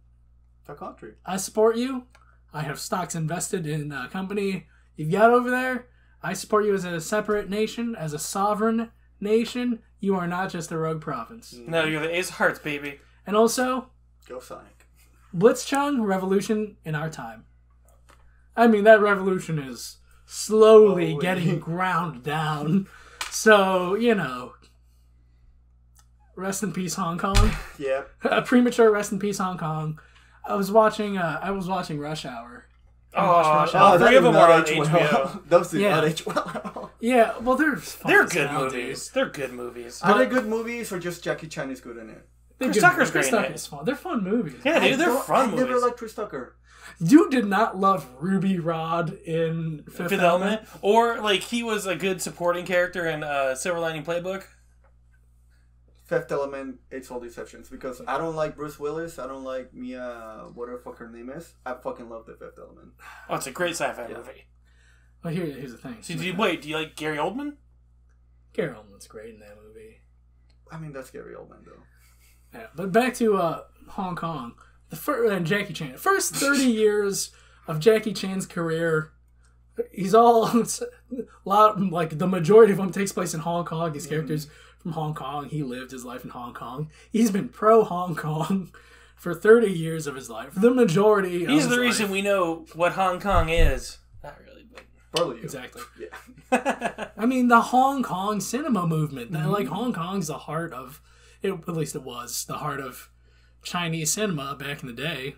It's a country. I support you. I have stocks invested in a company you've got over there. I support you as a separate nation, as a sovereign nation. You are not just a rogue province. No, you're the Ace of Hearts, baby. And also, go Sonic. Blitzchung, revolution in our time. I mean, that revolution is slowly getting ground down. So, rest in peace, Hong Kong. Yeah. A premature rest in peace, Hong Kong. I was watching Rush Hour. All three of them are on HBO. Those two on HBO. Yeah, well, they're good movies. They're good movies. Are they good movies or just Jackie Chan is good in it? Chris Tucker's great in it. Is fun. They're fun movies. Yeah, dude, they're fun movies. I never liked Chris Tucker. You did not love Ruby Rod in Fifth Element? Or, like, he was a good supporting character in Silver Lining Playbook? Fifth Element, it's all deceptions. Because I don't like Bruce Willis. I don't like Mia, whatever the fuck her name is. I fucking love the Fifth Element. Oh, it's a great sci-fi movie. Well, here's the thing. So do you like Gary Oldman? Gary Oldman's great in that movie. I mean, that's Gary Oldman, though. Yeah, but back to Hong Kong. And Jackie Chan. The first 30 years of Jackie Chan's career, he's all like the majority of them takes place in Hong Kong. These characters from Hong Kong. He lived his life in Hong Kong. He's been pro Hong Kong for 30 years of his life. The majority. He's the reason we know what Hong Kong is. Not really, but probably you. Exactly. Yeah. I mean, the Hong Kong cinema movement. Like Hong Kong's the heart of it. At least it was the heart of Chinese cinema back in the day.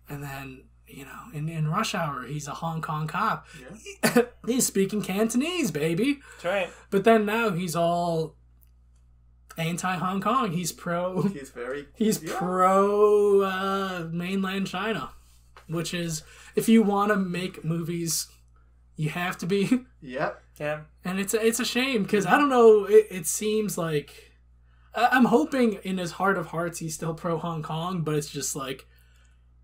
And then, in Rush Hour, he's a Hong Kong cop. Yeah. He's speaking Cantonese, baby. That's right. But then now he's all anti-Hong Kong. He's pro... He's pro mainland China. Which is, if you want to make movies, you have to be. Yep. Yeah. And it's a shame, because I don't know, it seems like... I'm hoping in his heart of hearts he's still pro Hong Kong, but it's just like,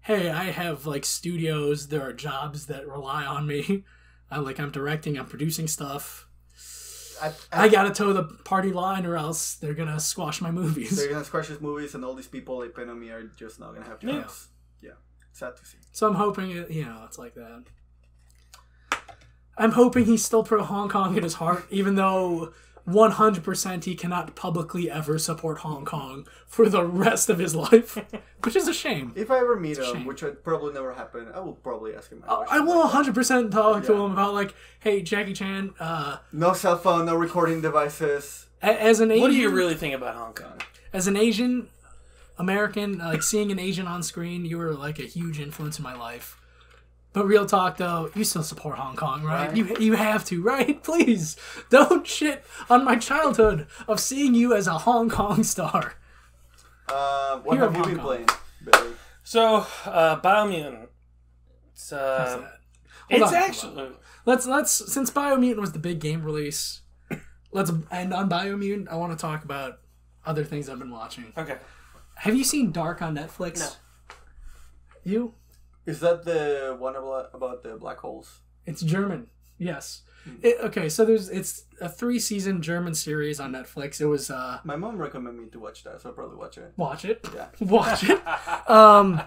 hey, I have like studios, there are jobs that rely on me. I'm directing, I'm producing stuff. I gotta toe the party line or else they're gonna squash my movies. They're gonna squash his movies, and all these people they pin on me are just not gonna have jobs. Yeah. Sad to see. So I'm hoping it's like that. I'm hoping he's still pro Hong Kong in his heart, even though 100% he cannot publicly ever support Hong Kong for the rest of his life, which is a shame. If I ever meet him, which would probably never happen, I will probably ask him. I will 100% talk to him about like, hey, Jackie Chan. No cell phone, no recording devices. As an Asian, What do you really think about Hong Kong? As an Asian American, like seeing an Asian on screen, you were like a huge influence in my life. But real talk, though, you still support Hong Kong, right? You have to, right? Please, don't shit on my childhood of seeing you as a Hong Kong star. What have you been playing, Billy? So, Biomutant. It's actually... Let's since Biomutant was the big game release, let's end on Biomutant. I want to talk about other things I've been watching. Okay. Have you seen Dark on Netflix? No. You? Is that the one about the black holes? It's German. Yes. Okay, so it's a 3-season German series on Netflix. It was my mom recommended me to watch that, so I'll probably watch it. Watch it. Yeah. Watch it. Hold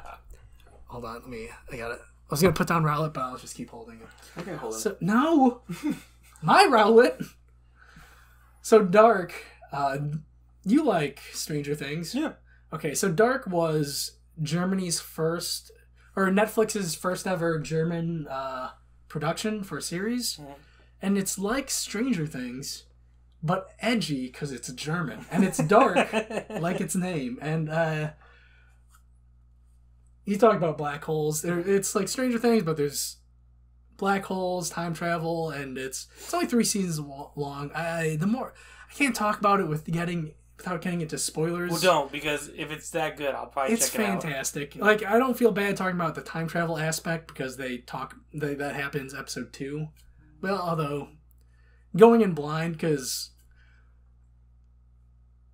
on, I got it. I was gonna put down Rowlett, but I'll just keep holding it. Okay, hold on. So, no, my Rowlett. So Dark, you like Stranger Things? Yeah. Okay, so Dark was Germany's first, or Netflix's first ever German production for a series, and it's like Stranger Things, but edgy because it's German and it's dark, like its name. And you talk about black holes. It's like Stranger Things, but there's black holes, time travel, and it's only 3 seasons long. I can't talk about it without getting into spoilers. Well, don't, because if it's that good, I'll probably check it out. It's fantastic. Like, I don't feel bad talking about the time travel aspect because that happens episode 2. Well, although going in blind, because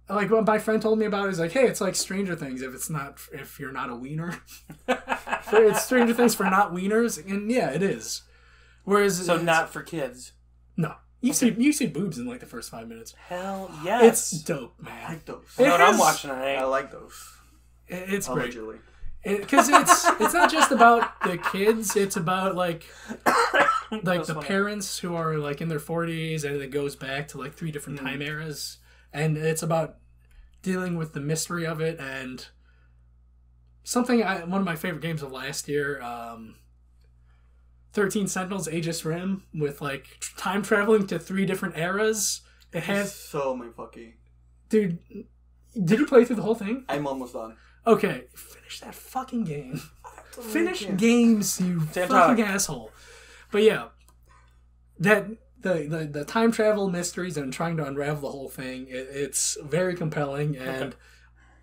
like what my friend told me about is like, hey, it's like Stranger Things if you're not a wiener. It's Stranger Things for not wieners, and yeah, it is. Whereas not for kids. No. You see boobs in like the first 5 minutes. Hell yes. It's dope, man. I like those. You know what I'm watching today? I like those. It's Allegedly. great. Because it's not just about the kids. It's about like the parents who are like in their 40s, and it goes back to like 3 different time eras, and it's about dealing with the mystery of it. And one of my favorite games of last year, 13 Sentinels Aegis Rim, with like time traveling to 3 different eras. It has so many fucking. Dude, did you play through the whole thing? I'm almost done. Okay, finish that fucking game. Finish games, you fucking asshole. But yeah, that the time travel mysteries and trying to unravel the whole thing, it's very compelling, and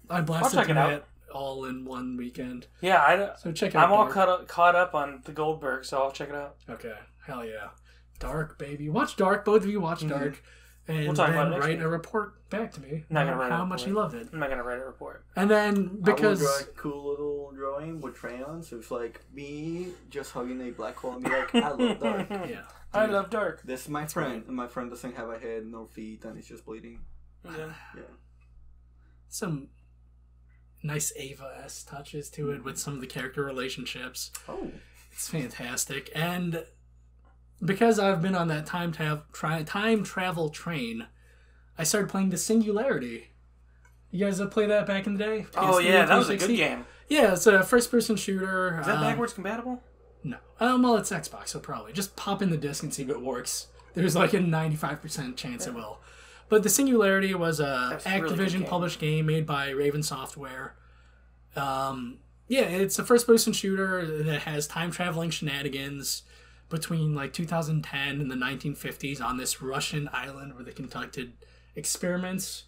I blasted through it all in one weekend. Yeah, so check it out. I'm all caught up on the Goldberg, so I'll check it out. Okay, hell yeah. Dark, baby. Watch Dark. Both of you watch Dark. And we'll talk about it then next write week. a report back to me Not gonna about write a how much you loved it. I'm not going to write a report. And then, because... I will draw a cool little drawing with crayons. It's like me just hugging a black hole and be like, I love Dark. Yeah. I love Dark. This is my friend, and my friend doesn't have a head, no feet, and he's just bleeding. Yeah. Some nice Ava-esque touches to it with some of the character relationships. Oh. It's fantastic. And because I've been on that time travel train, I started playing The Singularity. You guys play that back in the day? Oh, yeah, that was a good game. Yeah, it's a first-person shooter. Is that backwards compatible? No. Well, it's Xbox, so probably. Just pop in the disc and see if it works. There's like a 95% chance it will. But The Singularity was a Activision published game made by Raven Software. It's a first-person shooter that has time-traveling shenanigans between like 2010 and the 1950s on this Russian island where they conducted experiments.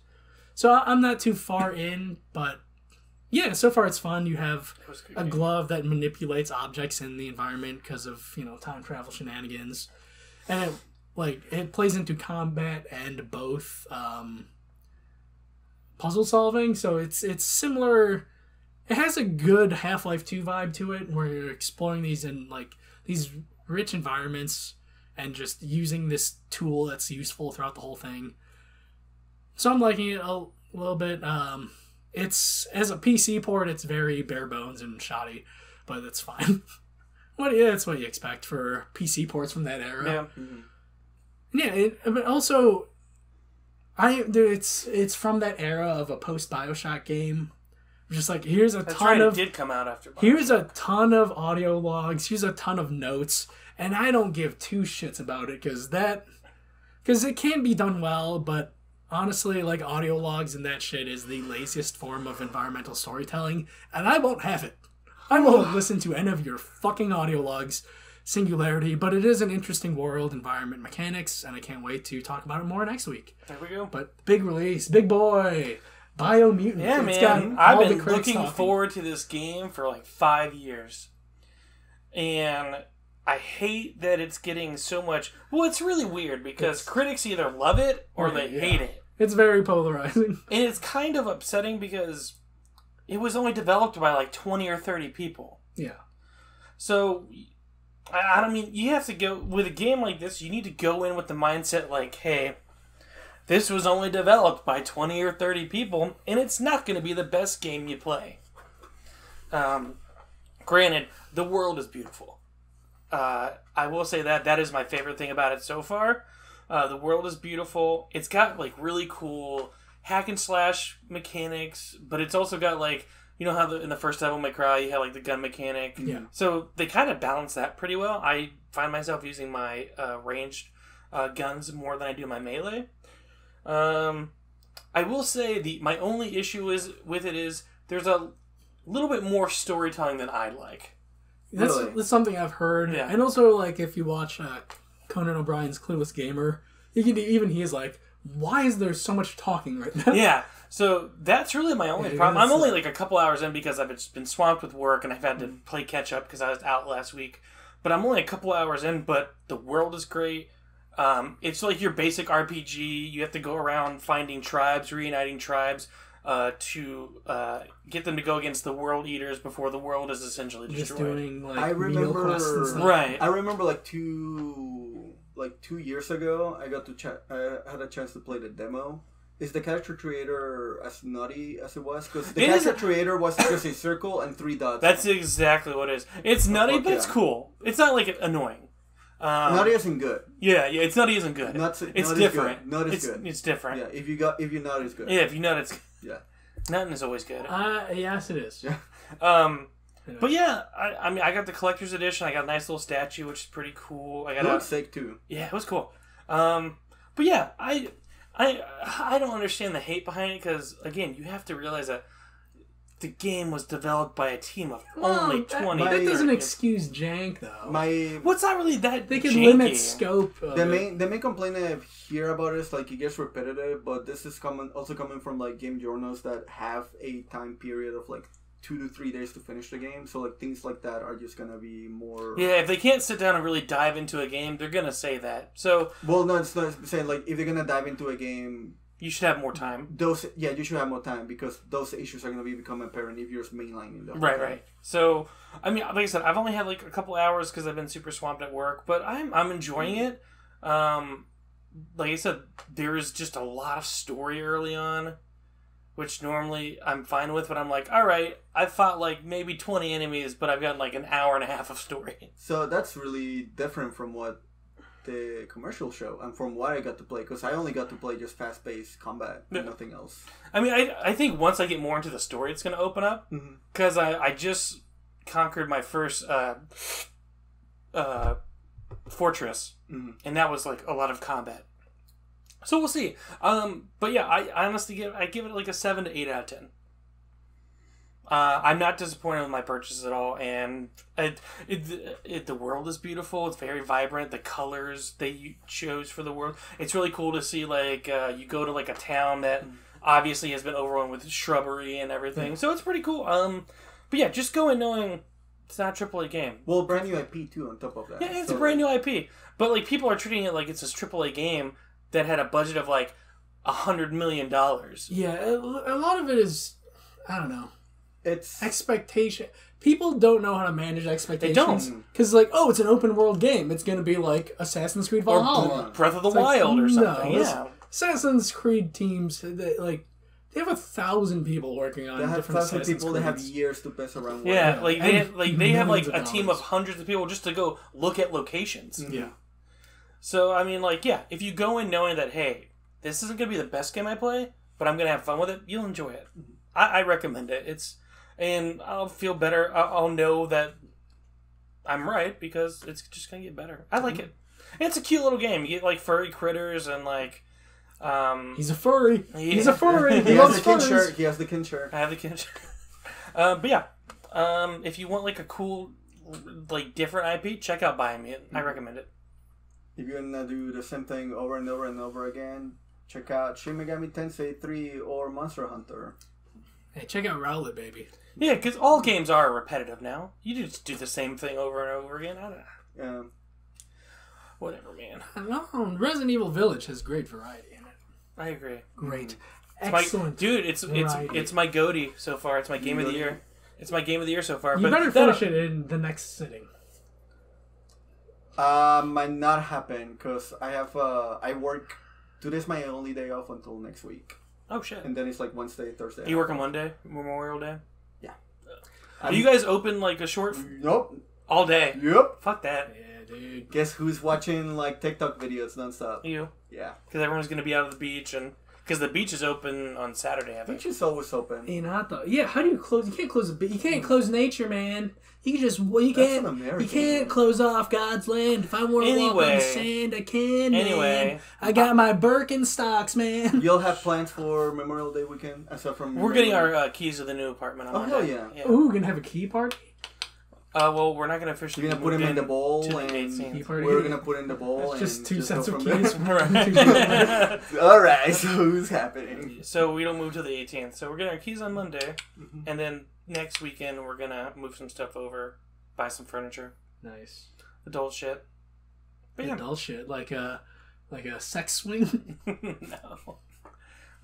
So I'm not too far in, but yeah, so far it's fun. You have a glove that manipulates objects in the environment because of, time travel shenanigans. And it plays into combat and both puzzle solving. So it's similar. It has a good Half-Life 2 vibe to it, where you're exploring these in these rich environments and just using this tool that's useful throughout the whole thing. So I'm liking it a little bit. It's, as a PC port, it's very bare bones and shoddy, but that's fine. That's what you expect for PC ports from that era. Yeah. Yeah, but also, It's from that era of a post Bioshock game. Just like here's a That's ton right, of it did come out after. here's a ton of audio logs. Here's a ton of notes, and I don't give two shits about it because it can be done well, but honestly, like audio logs and that shit is the laziest form of environmental storytelling, and I won't have it. I won't listen to any of your fucking audio logs. Singularity, but it is an interesting world, environment, mechanics, and I can't wait to talk about it more next week. There we go. But big release, big boy, Biomutant. Yeah, It's man. got I've all the been critics looking talking. forward to this game for like 5 years. And I hate that it's getting so much... Well, it's really weird because critics either love it or they hate it. It's very polarizing. And it's kind of upsetting because it was only developed by like 20 or 30 people. Yeah. So... I don't mean, you have to go, with a game like this, you need to go in with the mindset like, hey, this was only developed by 20 or 30 people, and it's not going to be the best game you play. Granted, the world is beautiful. I will say that is my favorite thing about it so far. The world is beautiful. It's got, like, really cool hack and slash mechanics, but it's also got, like, you know how in the first Devil May Cry you had like the gun mechanic? Yeah. So they kind of balance that pretty well. I find myself using my ranged guns more than I do my melee. I will say my only issue with it is there's a little bit more storytelling than I like. That's something I've heard. Yeah. And also, like, if you watch Conan O'Brien's Clueless Gamer, even he's like, why is there so much talking right now? Yeah. So that's really my only problem. I'm only like a couple hours in because I've been swamped with work and I've had to play catch up because I was out last week. But I'm only a couple hours in, but the world is great. It's like your basic RPG. You have to go around finding tribes, reuniting tribes to get them to go against the World Eaters before the world is essentially destroyed. Just doing like I remember, real quests and stuff. Right. I remember like 2 years ago, I got to I had a chance to play the demo. Is the character creator as nutty as it was? Because the character creator was just a circle and 3 dots. That's exactly what it is. It's nutty, but it's cool. It's not like annoying. Nutty isn't good. Yeah, it's nutty isn't good. It's different. Nut is good. It's different. Yeah, if you nut, it's good. Yeah, if you nut, it's Yeah. Nutting is always good. Yes, it is. Yeah. But yeah, I mean, I got the collector's edition. I got a nice little statue, which is pretty cool. I got It looks sick too. Yeah, it was cool. But yeah, I don't understand the hate behind it because again, you have to realize that the game was developed by a team of only 20. That doesn't 30. excuse jank though. What's not really that? They can janky. limit scope. Of The main complaint I hear about it is like it gets repetitive, but this is also coming from like game journals that have a time period of like 2 to 3 days to finish the game. So like things like that are just gonna be more. Yeah, if they can't sit down and really dive into a game, they're gonna say that. So Well, no, it's not saying like if they're gonna dive into a game. you should have more time. You should have more time because those issues are going to become apparent if you're just mainlining them. Right. So, I mean, like I said, I've only had like a couple hours because I've been super swamped at work, but I'm enjoying it. Like I said, there's just a lot of story early on, which normally I'm fine with, but I'm like, all right, I fought like maybe 20 enemies, but I've got like an hour and a half of story. So that's really different from what the commercial show and from what I got to play, because I only got to play just fast-paced combat and nothing else. I mean, I think once I get more into the story, it's going to open up, because I just conquered my first fortress, and that was like a lot of combat. So we'll see. But yeah, I honestly give it like a 7 to 8 out of 10. I'm not disappointed with my purchases at all, and the world is beautiful. It's very vibrant. The colors they chose for the world, it's really cool to see. Like you go to like a town that obviously has been overrun with shrubbery and everything, so it's pretty cool. But yeah, just go in knowing it's not a AAA game. Well, brand new IP too on top of that. Yeah, it's a brand new IP, but like people are treating it like it's this AAA game that had a budget of like $100 million. Yeah, a lot of it is, I don't know. It's expectation. People don't know how to manage expectations. They don't. Because, like, oh, it's an open world game. It's going to be like Assassin's Creed Valhalla. Or Breath of the It's Wild like, or something. No, Yeah. Assassin's Creed teams, they have 1,000 people working on different Assassin's people that have Creeds. years to piss around with. Yeah, like they have like millions of a team dollars. of hundreds of people just to go look at locations. Yeah. So I mean, like, yeah, if you go in knowing that, hey, this isn't going to be the best game I play, but I'm going to have fun with it. You'll enjoy it. I recommend it. And I'll feel better. I'll know that I'm right because it's just going to get better. I like it. And it's a cute little game. You get like furry critters and like... he's a furry. Yeah. He's a furry. He has the kin shirt. He has the kin shirt. I have the kin shirt. But yeah, if you want like a cool, like different IP, check out Biomutant. I recommend it. If you're gonna do the same thing over and over and over again, check out Shin Megami Tensei 3 or Monster Hunter. Hey, check out Rowlett, baby. Yeah, because all games are repetitive now. You just do the same thing over and over again. I don't know. Yeah. Whatever, man. No, Resident Evil Village has great variety in it. I agree. Great. It's Excellent. Dude, variety. it's my goatee so far. It's my game of the year. It's my game of the year so far. You better finish it in the next sitting. Might not happen because I work. Today's my only day off until next week, Oh shit! and then it's like Wednesday, Thursday. You working one day, Memorial Day? Yeah. Are you guys open like a short Nope. all day? Yep. Fuck that. Yeah, dude. Guess who's watching like TikTok videos nonstop? You? Yeah. Because everyone's gonna be out of the beach and because the beach is open on Saturday. I think. Beach is always open. You know, I thought, yeah. How do you close? You can't close a bit. You can't close nature, man. You can just you That's an can't American you can't thing. close off God's land. If I want to walk on Anyway. the sand, I can. Anyway. Man. I got my Birkenstocks, man. You'll have plans for Memorial Day weekend aside from. We're getting our keys to the new apartment on Oh, Monday. hell yeah. Ooh, gonna have a key party. Well, we're not gonna officially. You're gonna put him in the bowl to the and 18th. Key party. we're gonna put in the bowl. That's just and two just sets go of from keys. there. All right, so who's happening? So we don't move to the 18th. So we're getting our keys on Monday, and then next weekend we're gonna move some stuff over, buy some furniture, Nice. adult shit. But yeah, Adult shit, like a sex swing. no,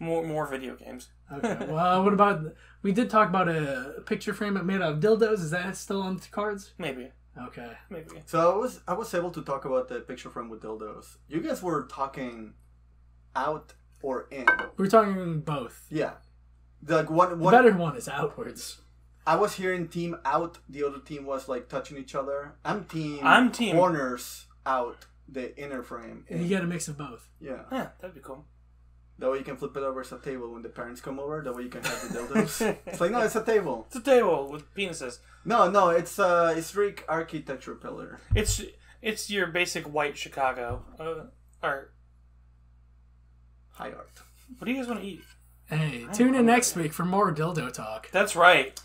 more video games. Okay. Well, what about? We did talk about a picture frame made out of dildos. Is that still on the cards? Maybe. Okay. So I was able to talk about the picture frame with dildos. You guys were talking out or in. We're talking both. Yeah. Like one The better one is outwards. I was hearing team out, the other team was like touching each other. I'm team corners out, the inner frame. And you get a mix of both. Yeah. Yeah, that'd be cool. That way you can flip it over as a table when the parents come over. That way you can have the dildos. It's like, no, it's a table. It's a table with penises. No, it's historic architecture pillar. It's your basic white Chicago art. High art. What do you guys want to eat? Hey, tune in next week for more dildo talk. That's right.